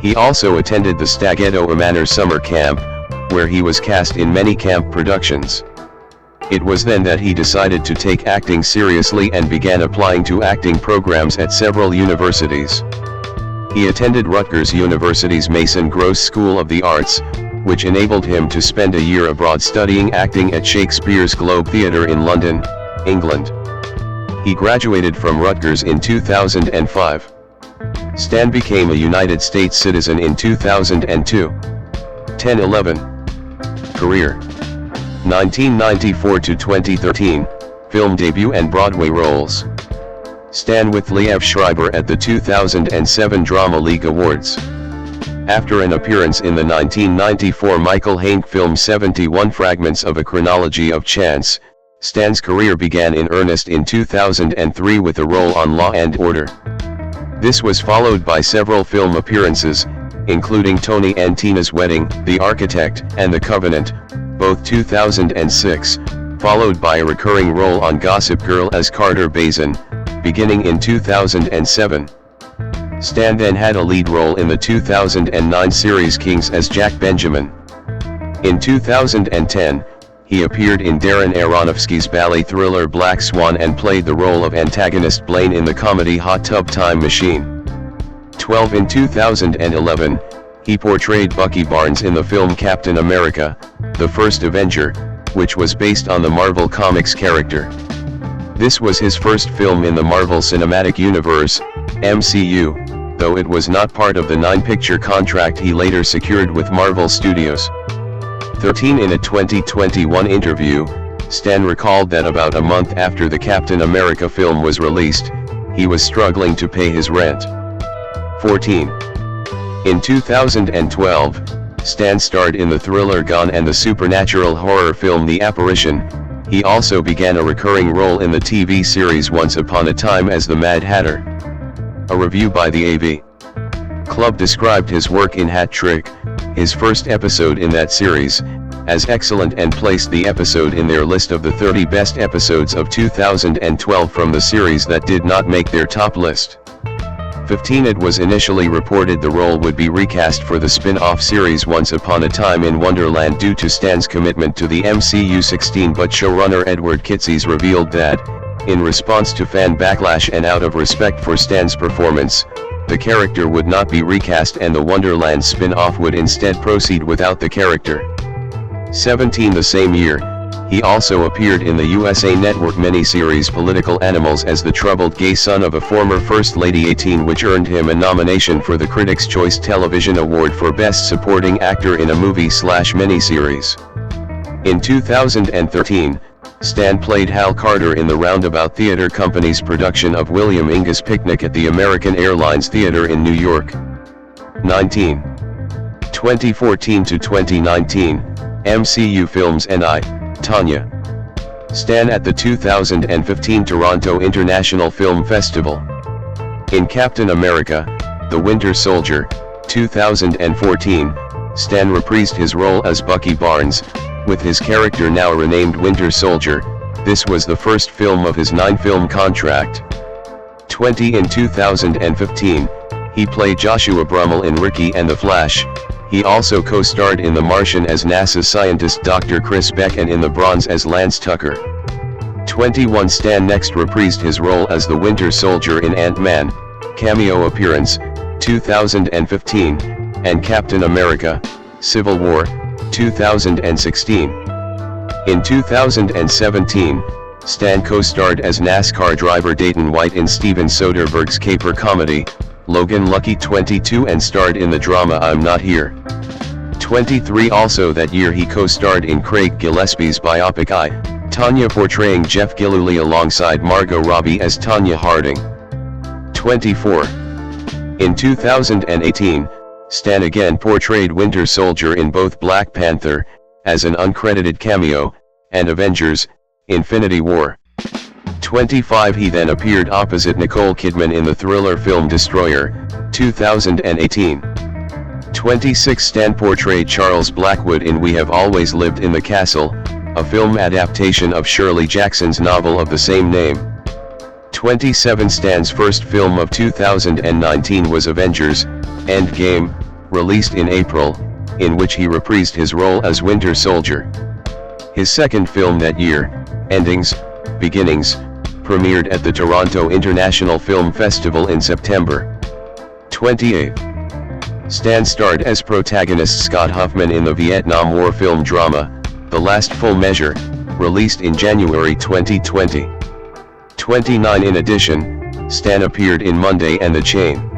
He also attended the Staghetto Manor summer camp, where he was cast in many camp productions. It was then that he decided to take acting seriously and began applying to acting programs at several universities. He attended Rutgers University's Mason Gross School of the Arts, which enabled him to spend a year abroad studying acting at Shakespeare's Globe Theatre in London, England. He graduated from Rutgers in 2005. Stan became a United States citizen in 2002. 10-11. Career. 1994 to 2013, film debut and Broadway roles. Stan with Liev Schreiber at the 2007 Drama League Awards. After an appearance in the 1994 Michael Haneke film 71 Fragments of a Chronology of Chance, Stan's career began in earnest in 2003 with a role on Law and Order. This was followed by several film appearances, including Tony and Tina's Wedding, The Architect, and The Covenant, both 2006, followed by a recurring role on Gossip Girl as Carter Bazin, beginning in 2007. Stan then had a lead role in the 2009 series Kings as Jack Benjamin. In 2010, he appeared in Darren Aronofsky's ballet thriller Black Swan and played the role of antagonist Blaine in the comedy Hot Tub Time Machine. 12. In 2011, he portrayed Bucky Barnes in the film Captain America, The First Avenger, which was based on the Marvel Comics character. This was his first film in the Marvel Cinematic Universe, MCU, though it was not part of the 9-picture contract he later secured with Marvel Studios. 13. In a 2021 interview, Stan recalled that about a month after the Captain America film was released, he was struggling to pay his rent. 14. In 2012, Stan starred in the thriller Gone and the supernatural horror film The Apparition. He also began a recurring role in the TV series Once Upon a Time as the Mad Hatter. A review by the AV Club described his work in Hat Trick, his first episode in that series, as excellent and placed the episode in their list of the 30 best episodes of 2012 from the series that did not make their top list. 15. It was initially reported the role would be recast for the spin-off series Once Upon a Time in Wonderland due to Stan's commitment to the MCU. 16. But showrunner Edward Kitses revealed that, in response to fan backlash and out of respect for Stan's performance, the character would not be recast and the Wonderland spin-off would instead proceed without the character. 17. The same year, he also appeared in the USA Network miniseries Political Animals as the troubled gay son of a former First Lady. 18. Which earned him a nomination for the Critics' Choice Television Award for Best Supporting Actor in a Movie/Miniseries. In 2013, Stan played Hal Carter in the Roundabout Theatre Company's production of William Inge's Picnic at the American Airlines Theatre in New York. 19. 2014 to 2019, MCU Films and I, Tonya. Stan at the 2015 Toronto International Film Festival. In Captain America, The Winter Soldier, 2014, Stan reprised his role as Bucky Barnes, with his character now renamed Winter Soldier. This was the first film of his 9-film contract. 20 In 2015, he played Joshua Brummel in Ricky and the Flash. He also co-starred in The Martian as NASA scientist Dr. Chris Beck and in The Bronze as Lance Tucker. 21 Stan next reprised his role as the Winter Soldier in Ant-Man, cameo appearance, 2015, and Captain America, Civil War, 2016. In 2017, Stan co-starred as NASCAR driver Dayton White in Steven Soderbergh's caper comedy, Logan Lucky 22, and starred in the drama I'm Not Here. 23 Also that year he co-starred in Craig Gillespie's biopic I, Tanya, portraying Jeff Gillooly alongside Margot Robbie as Tanya Harding. 24. In 2018, Stan again portrayed Winter Soldier in both Black Panther, as an uncredited cameo, and Avengers: Infinity War. 25 He then appeared opposite Nicole Kidman in the thriller film Destroyer, 2018. 26 Stan portrayed Charles Blackwood in We Have Always Lived in the Castle, a film adaptation of Shirley Jackson's novel of the same name. 27 Stan's first film of 2019 was Avengers: Endgame, released in April, in which he reprised his role as Winter Soldier. His second film that year, Endings, Beginnings, premiered at the Toronto International Film Festival in September. 28. Stan starred as protagonist Scott Huffman in the Vietnam War film drama, The Last Full Measure, released in January 2020. 29 In addition, Stan appeared in Monday and the Chain.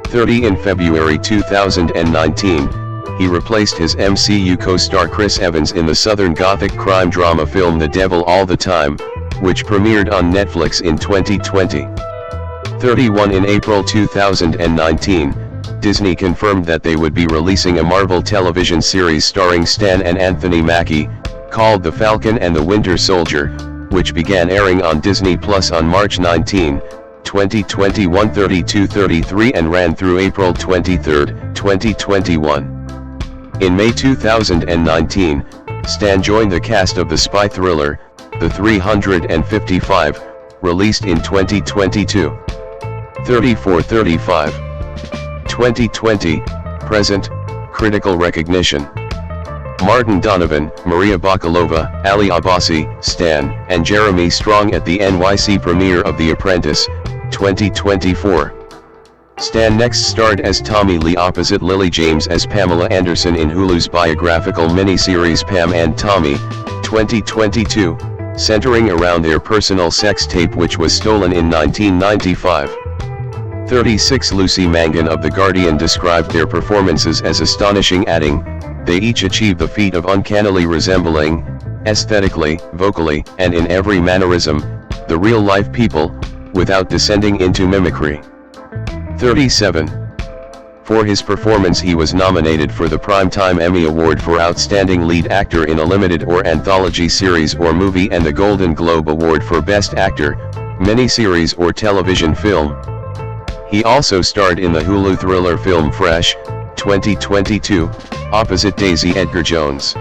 30 In February 2019, he replaced his MCU co-star Chris Evans in the Southern Gothic crime drama film The Devil All the Time, which premiered on Netflix in 2020. 31 In April 2019, Disney confirmed that they would be releasing a Marvel television series starring Stan and Anthony Mackie, called The Falcon and the Winter Soldier, which began airing on Disney Plus on March 19, 2021 32:33 and ran through April 23, 2021. In May 2019, Stan joined the cast of the spy thriller, The 355, released in 2022. 34:35. 2020, present, critical recognition. Martin Donovan, Maria Bakalova, Ali Abbasi, Stan, and Jeremy Strong at the NYC premiere of The Apprentice, 2024. Stan next starred as Tommy Lee opposite Lily James as Pamela Anderson in Hulu's biographical miniseries Pam and Tommy, 2022, centering around their personal sex tape which was stolen in 1995. 36 Lucy Mangan of The Guardian described their performances as astonishing, adding, "They each achieve the feat of uncannily resembling, aesthetically, vocally, and in every mannerism, the real-life people, without descending into mimicry." 37. For his performance he was nominated for the Primetime Emmy Award for Outstanding Lead Actor in a Limited or Anthology Series or Movie and the Golden Globe Award for Best Actor, Miniseries or Television Film. He also starred in the Hulu thriller film Fresh, 2022, opposite Daisy Edgar Jones.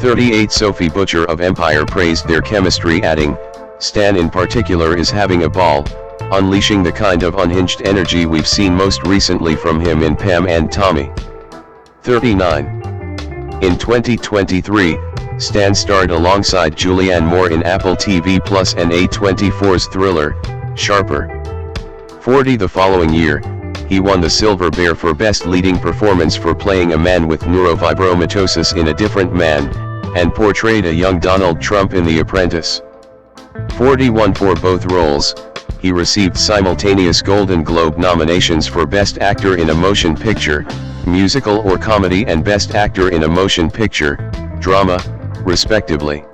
38 Sophie Butcher of Empire praised their chemistry, adding, "Stan in particular is having a ball, unleashing the kind of unhinged energy we've seen most recently from him in Pam and Tommy." 39. In 2023, Stan starred alongside Julianne Moore in Apple TV Plus and A24's thriller, Sharper. 40 The following year, he won the Silver Bear for Best Leading Performance for playing a man with neurofibromatosis in A Different Man, and portrayed a young Donald Trump in The Apprentice. 41 For both roles, he received simultaneous Golden Globe nominations for Best Actor in a Motion Picture, Musical or Comedy and Best Actor in a Motion Picture, Drama, respectively.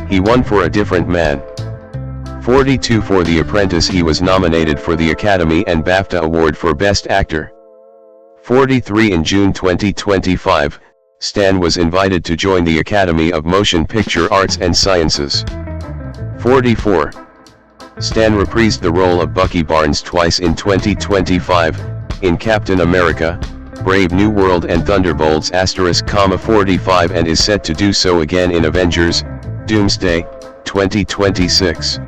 He won for A Different Man. 42 For The Apprentice he was nominated for the Academy and BAFTA Award for Best Actor. 43 In June 2025, Stan was invited to join the Academy of Motion Picture Arts and Sciences. 44. Stan reprised the role of Bucky Barnes twice in 2025, in Captain America, Brave New World and Thunderbolts *45 and is set to do so again in Avengers, Doomsday, 2026.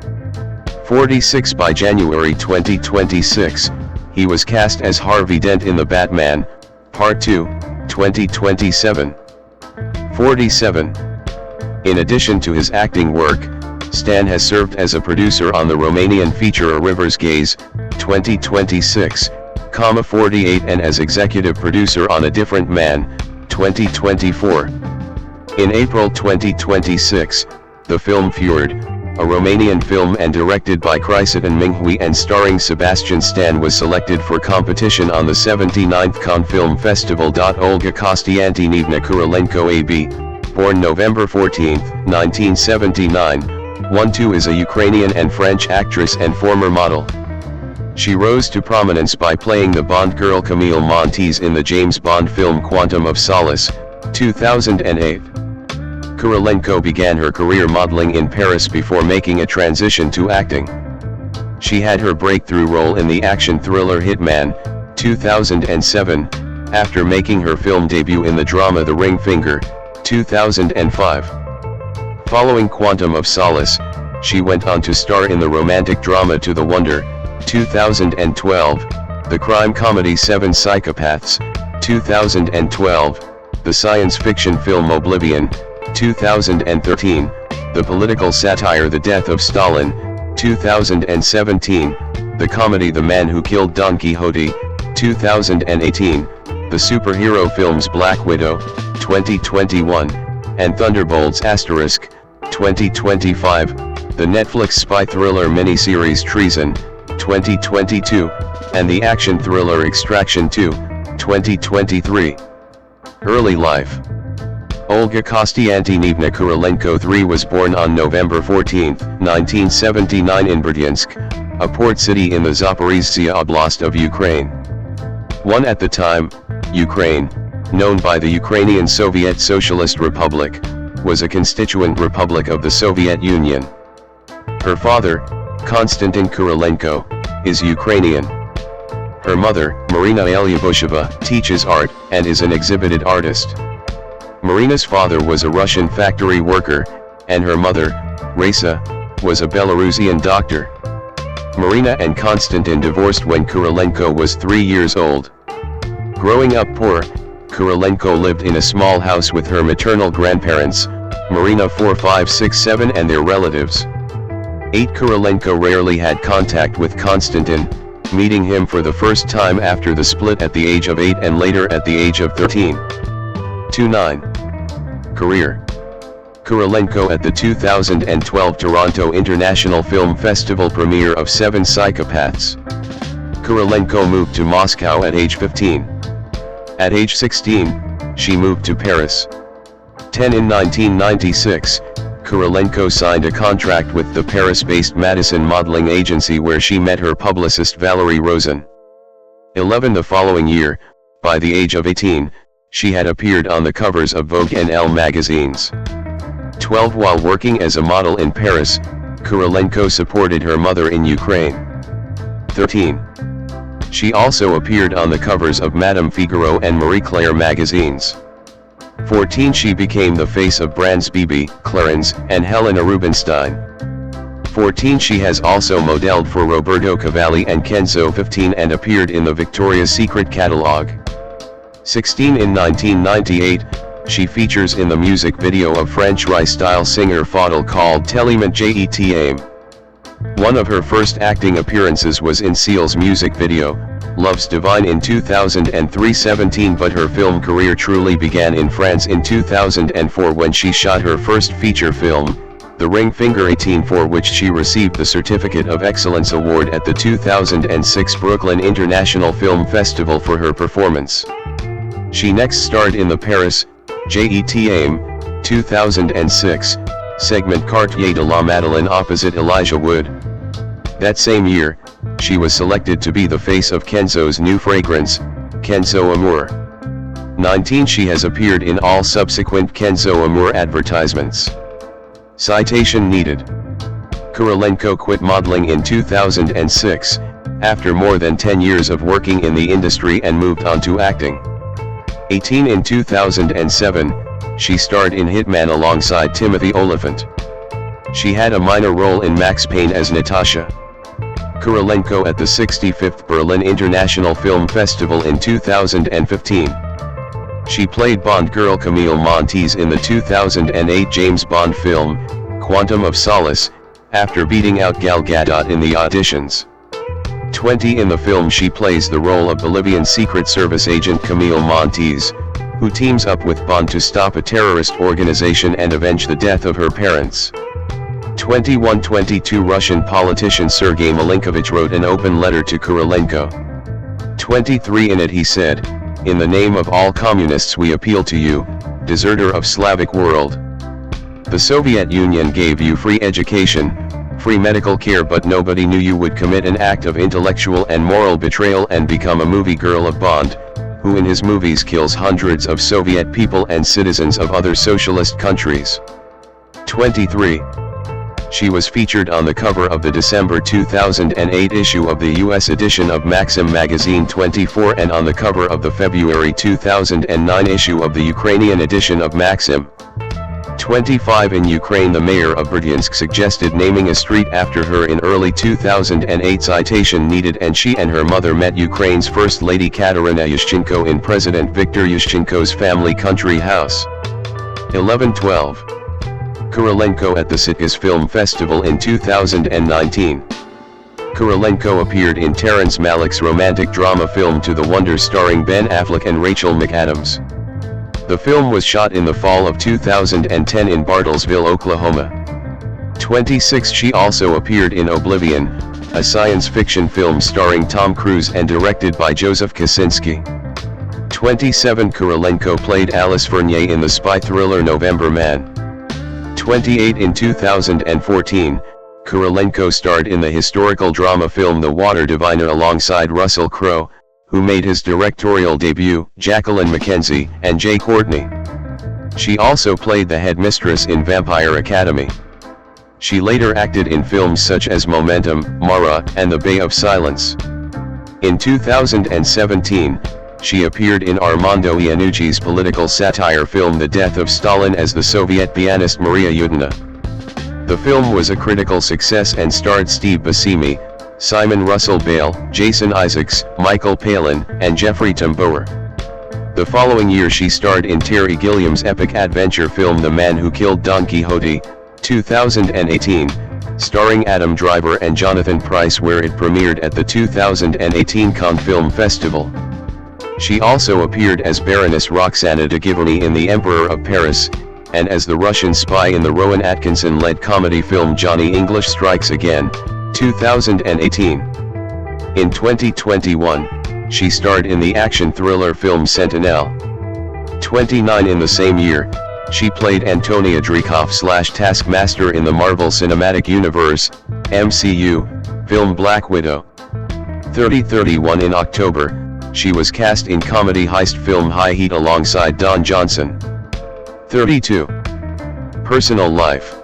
46 By January 2026, he was cast as Harvey Dent in The Batman, Part 2, 2027. 47. In addition to his acting work, Stan has served as a producer on the Romanian feature A River's Gaze, 2026, 48 and as executive producer on A Different Man, 2024. In April 2026, the film Fjord, a Romanian film and directed by Cricetan Minghui and starring Sebastian Stan, was selected for competition on the 79th Cannes Film Festival. Olga Kurylenko AB, born November 14, 1979, 1-2 is a Ukrainian and French actress and former model. She rose to prominence by playing the Bond girl Camille Montes in the James Bond film Quantum of Solace, 2008. Kurylenko began her career modeling in Paris before making a transition to acting. She had her breakthrough role in the action thriller Hitman, 2007, after making her film debut in the drama The Ring Finger, 2005. Following Quantum of Solace, she went on to star in the romantic drama To the Wonder, 2012, the crime comedy Seven Psychopaths, 2012, the science fiction film Oblivion, 2013, the political satire The Death of Stalin, 2017, the comedy The Man Who Killed Don Quixote, 2018, the superhero films Black Widow, 2021, and Thunderbolts *, 2025, the Netflix spy thriller miniseries Treason, 2022, and the action thriller Extraction 2, 2023. Early life. Olga Kurylenko III was born on November 14, 1979 in Berdyansk, a port city in the Zaporizhzhia Oblast of Ukraine. One at the time, Ukraine, known by the Ukrainian Soviet Socialist Republic, was a constituent republic of the Soviet Union. Her father, Konstantin Kurylenko, is Ukrainian. Her mother, Marina Alyabusheva, teaches art, and is an exhibited artist. Marina's father was a Russian factory worker, and her mother, Raisa, was a Belarusian doctor. Marina and Konstantin divorced when Kurylenko was 3 years old. Growing up poor, Kurylenko lived in a small house with her maternal grandparents, Marina 4, 5, 6, 7 and their relatives. 8 Kurylenko rarely had contact with Konstantin, meeting him for the first time after the split at the age of 8 and later at the age of 13. 2-9. Career. Kurylenko at the 2012 Toronto International Film Festival premiere of Seven Psychopaths. Kurylenko moved to Moscow at age 15. At age 16, she moved to Paris. 10 In 1996, Kurylenko signed a contract with the Paris-based Madison modeling agency where she met her publicist Valerie Rosen. 11 The following year, by the age of 18, she had appeared on the covers of Vogue and Elle magazines. 12 While working as a model in Paris, Kurylenko supported her mother in Ukraine. 13. She also appeared on the covers of Madame Figaro and Marie Claire magazines. 14 She became the face of brands BB, Clarins, and Helena Rubinstein. 14 She has also modeled for Roberto Cavalli and Kenzo 15 and appeared in the Victoria's Secret catalog. 16 In 1998, she features in the music video of French Rai-style singer Faudel called Tellement Jet Aim. One of her first acting appearances was in Seal's music video, Love's Divine in 2003-17, but her film career truly began in France in 2004 when she shot her first feature film, The Ring Finger 18, for which she received the Certificate of Excellence Award at the 2006 Brooklyn International Film Festival for her performance. She next starred in the Paris, Jet Aim, 2006, segment Quartier de la Madeleine opposite Elijah Wood. That same year, she was selected to be the face of Kenzo's new fragrance, Kenzo Amour. 19 She has appeared in all subsequent Kenzo Amour advertisements. Citation needed. Kurylenko quit modeling in 2006, after more than 10 years of working in the industry, and moved on to acting. 18 in 2007, she starred in Hitman alongside Timothy Olyphant. She had a minor role in Max Payne as Natasha Kurylenko at the 65th Berlin International Film Festival in 2015. She played Bond girl Camille Montes in the 2008 James Bond film, Quantum of Solace, after beating out Gal Gadot in the auditions. 20 in the film, she plays the role of Bolivian Secret Service agent Camille Montes, who teams up with Bond to stop a terrorist organization and avenge the death of her parents. 21-22 Russian politician Sergei Milinkovich wrote an open letter to Kurylenko. 23 in it he said, "In the name of all communists we appeal to you, deserter of Slavic world. The Soviet Union gave you free education, free medical care, but nobody knew you would commit an act of intellectual and moral betrayal and become a movie girl of Bond, who in his movies kills hundreds of Soviet people and citizens of other socialist countries." 23. She was featured on the cover of the December 2008 issue of the US edition of Maxim magazine 24 and on the cover of the February 2009 issue of the Ukrainian edition of Maxim. 25 In Ukraine, the mayor of Berdyansk suggested naming a street after her in early 2008. Citation needed. And she and her mother met Ukraine's First Lady Katerina Yushchenko in President Viktor Yushchenko's family country house. 11-12. Kurylenko at the Sitges Film Festival in 2019. Kurylenko appeared in Terrence Malick's romantic drama film To the Wonders starring Ben Affleck and Rachel McAdams. The film was shot in the fall of 2010 in Bartlesville, Oklahoma. 26 She also appeared in Oblivion, a science fiction film starring Tom Cruise and directed by Joseph Kosinski. 27 Kurylenko played Alice Fournier in the spy thriller November Man. 28 In 2014, Kurylenko starred in the historical drama film The Water Diviner alongside Russell Crowe, who made his directorial debut, Jacqueline Mackenzie, and Jay Courtney. She also played the headmistress in Vampire Academy. She later acted in films such as Momentum, Mara, and The Bay of Silence. In 2017, she appeared in Armando Iannucci's political satire film The Death of Stalin as the Soviet pianist Maria Yutina. The film was a critical success and starred Steve Buscemi, Simon Russell Bale, Jason Isaacs, Michael Palin, and Jeffrey Tambor. The following year she starred in Terry Gilliam's epic adventure film The Man Who Killed Don Quixote, 2018, starring Adam Driver and Jonathan Pryce, where it premiered at the 2018 Cannes Film Festival. She also appeared as Baroness Roxana de Givony in The Emperor of Paris, and as the Russian spy in the Rowan Atkinson-led comedy film Johnny English Strikes Again, 2018. In 2021, she starred in the action thriller film Sentinel. 29 In the same year, she played Antonia Dreykov/Taskmaster in the Marvel Cinematic Universe, MCU, film Black Widow. 31 In October, she was cast in comedy heist film High Heat alongside Don Johnson. 32. Personal life.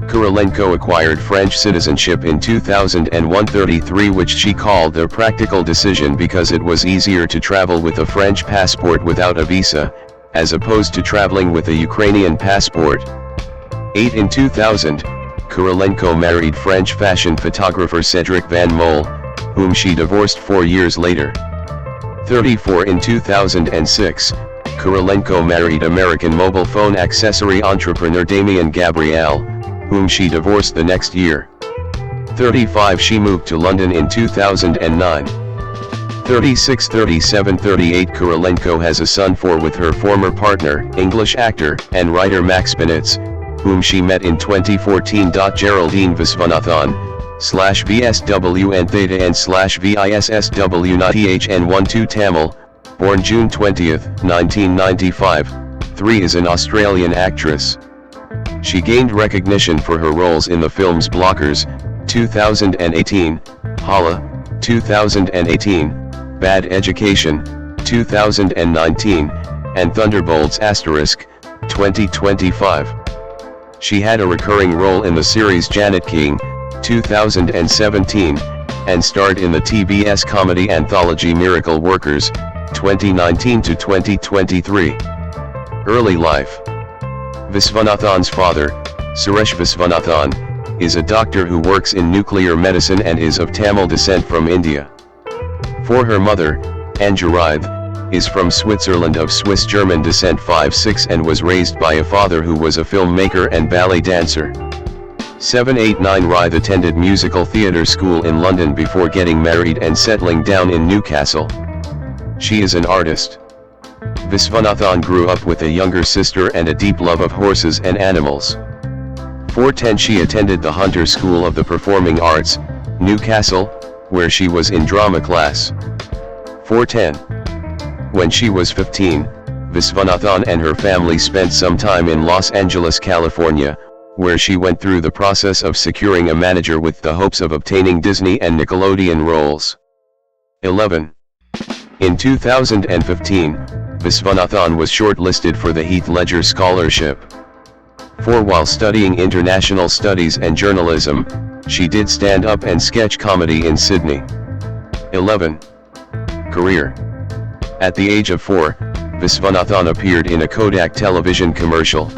Kurylenko acquired French citizenship in 2001. 33 which she called a practical decision because it was easier to travel with a French passport without a visa, as opposed to traveling with a Ukrainian passport. 8 In 2000, Kurylenko married French fashion photographer Cedric Van Mole, whom she divorced 4 years later. 34 In 2006, Kurylenko married American mobile phone accessory entrepreneur Damien Gabriel, whom she divorced the next year. 35 She moved to London in 2009. 36 37 38 Kurylenko has a son with her former partner, English actor and writer Max Benitz, whom she met in 2014. Geraldine Viswanathan, /VSWN Theta and /VISSW not THN12 Tamil, born June 20, 1995, 3 is an Australian actress. She gained recognition for her roles in the films Blockers, 2018, Hala, 2018, Bad Education, 2019, and Thunderbolts *, 2025. She had a recurring role in the series Janet King, 2017, and starred in the TBS comedy anthology Miracle Workers, 2019 to 2023. Early life. Viswanathan's father, Suresh Viswanathan, is a doctor who works in nuclear medicine and is of Tamil descent from India. For her mother, Anjuridh, is from Switzerland of Swiss-German descent 5'6" and was raised by a father who was a filmmaker and ballet dancer. 789 Ryth attended musical theatre school in London before getting married and settling down in Newcastle. She is an artist. Viswanathan grew up with a younger sister and a deep love of horses and animals. 410 She attended the Hunter School of the Performing Arts, Newcastle, where she was in drama class. 410. When she was 15, Viswanathan and her family spent some time in Los Angeles, California, where she went through the process of securing a manager with the hopes of obtaining Disney and Nickelodeon roles. 11. In 2015, Viswanathan was shortlisted for the Heath Ledger Scholarship. While studying international studies and journalism, she did stand-up and sketch comedy in Sydney. 11. Career. At the age of 4, Viswanathan appeared in a Kodak television commercial.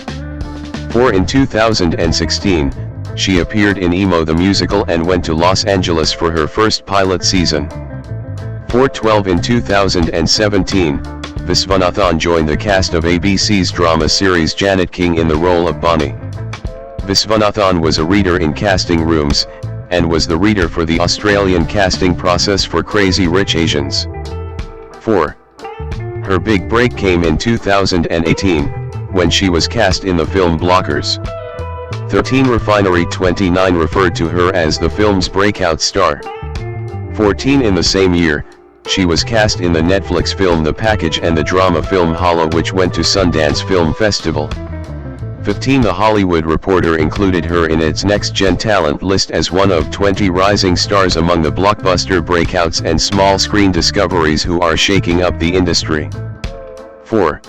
In 2016, she appeared in Emo the Musical and went to Los Angeles for her first pilot season. 12 In 2017, Viswanathan joined the cast of ABC's drama series Janet King in the role of Bonnie. Viswanathan was a reader in casting rooms, and was the reader for the Australian casting process for Crazy Rich Asians. 4. Her big break came in 2018, when she was cast in the film Blockers. 13 Refinery 29 referred to her as the film's breakout star. 14 In the same year, she was cast in the Netflix film The Package and the drama film Hollow, which went to Sundance Film Festival. 15 The Hollywood Reporter included her in its Next Gen Talent list as one of 20 rising stars among the blockbuster breakouts and small screen discoveries who are shaking up the industry. 4.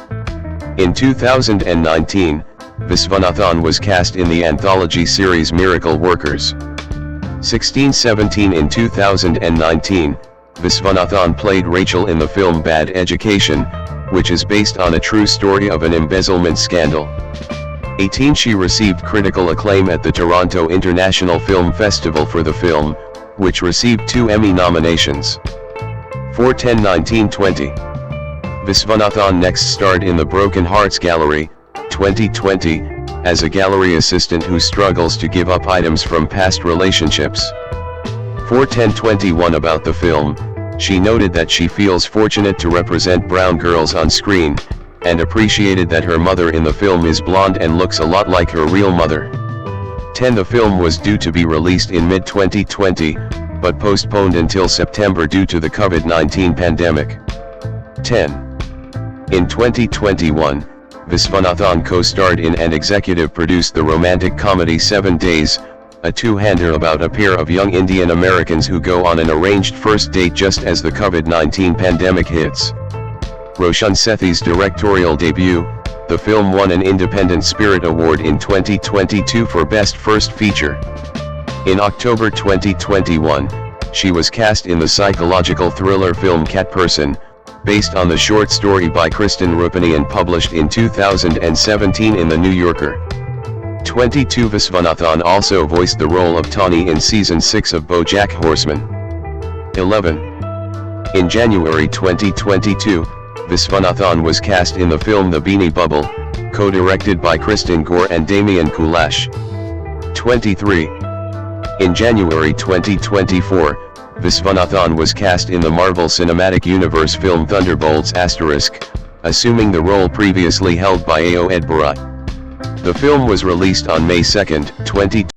In 2019, Viswanathan was cast in the anthology series Miracle Workers. 16-17 In 2019, Viswanathan played Rachel in the film Bad Education, which is based on a true story of an embezzlement scandal. 18 She received critical acclaim at the Toronto International Film Festival for the film, which received 2 Emmy nominations. 4/10/1920. Viswanathan next starred in the Broken Hearts Gallery, 2020, as a gallery assistant who struggles to give up items from past relationships. 4/10/21 About the film, she noted that she feels fortunate to represent brown girls on screen, and appreciated that her mother in the film is blonde and looks a lot like her real mother. 10 The film was due to be released in mid-2020, but postponed until September due to the COVID-19 pandemic. 10. In 2021, Viswanathan co-starred in and executive produced the romantic comedy 7 Days, a two-hander about a pair of young Indian Americans who go on an arranged first date just as the COVID-19 pandemic hits. Roshan Sethi's directorial debut, the film won an Independent Spirit Award in 2022 for Best First Feature. In October 2021, she was cast in the psychological thriller film Pearson, based on the short story by Kristen Rupani and published in 2017 in The New Yorker. 22 Viswanathan also voiced the role of Tawny in Season 6 of BoJack Horseman. 11. In January 2022, Viswanathan was cast in the film The Beanie Bubble, co-directed by Kristen Gore and Damian Kulash. 23. In January 2024, Viswanathan was cast in the Marvel Cinematic Universe film Thunderbolts**, assuming the role previously held by Ao Edbara. The film was released on May 2, 2020.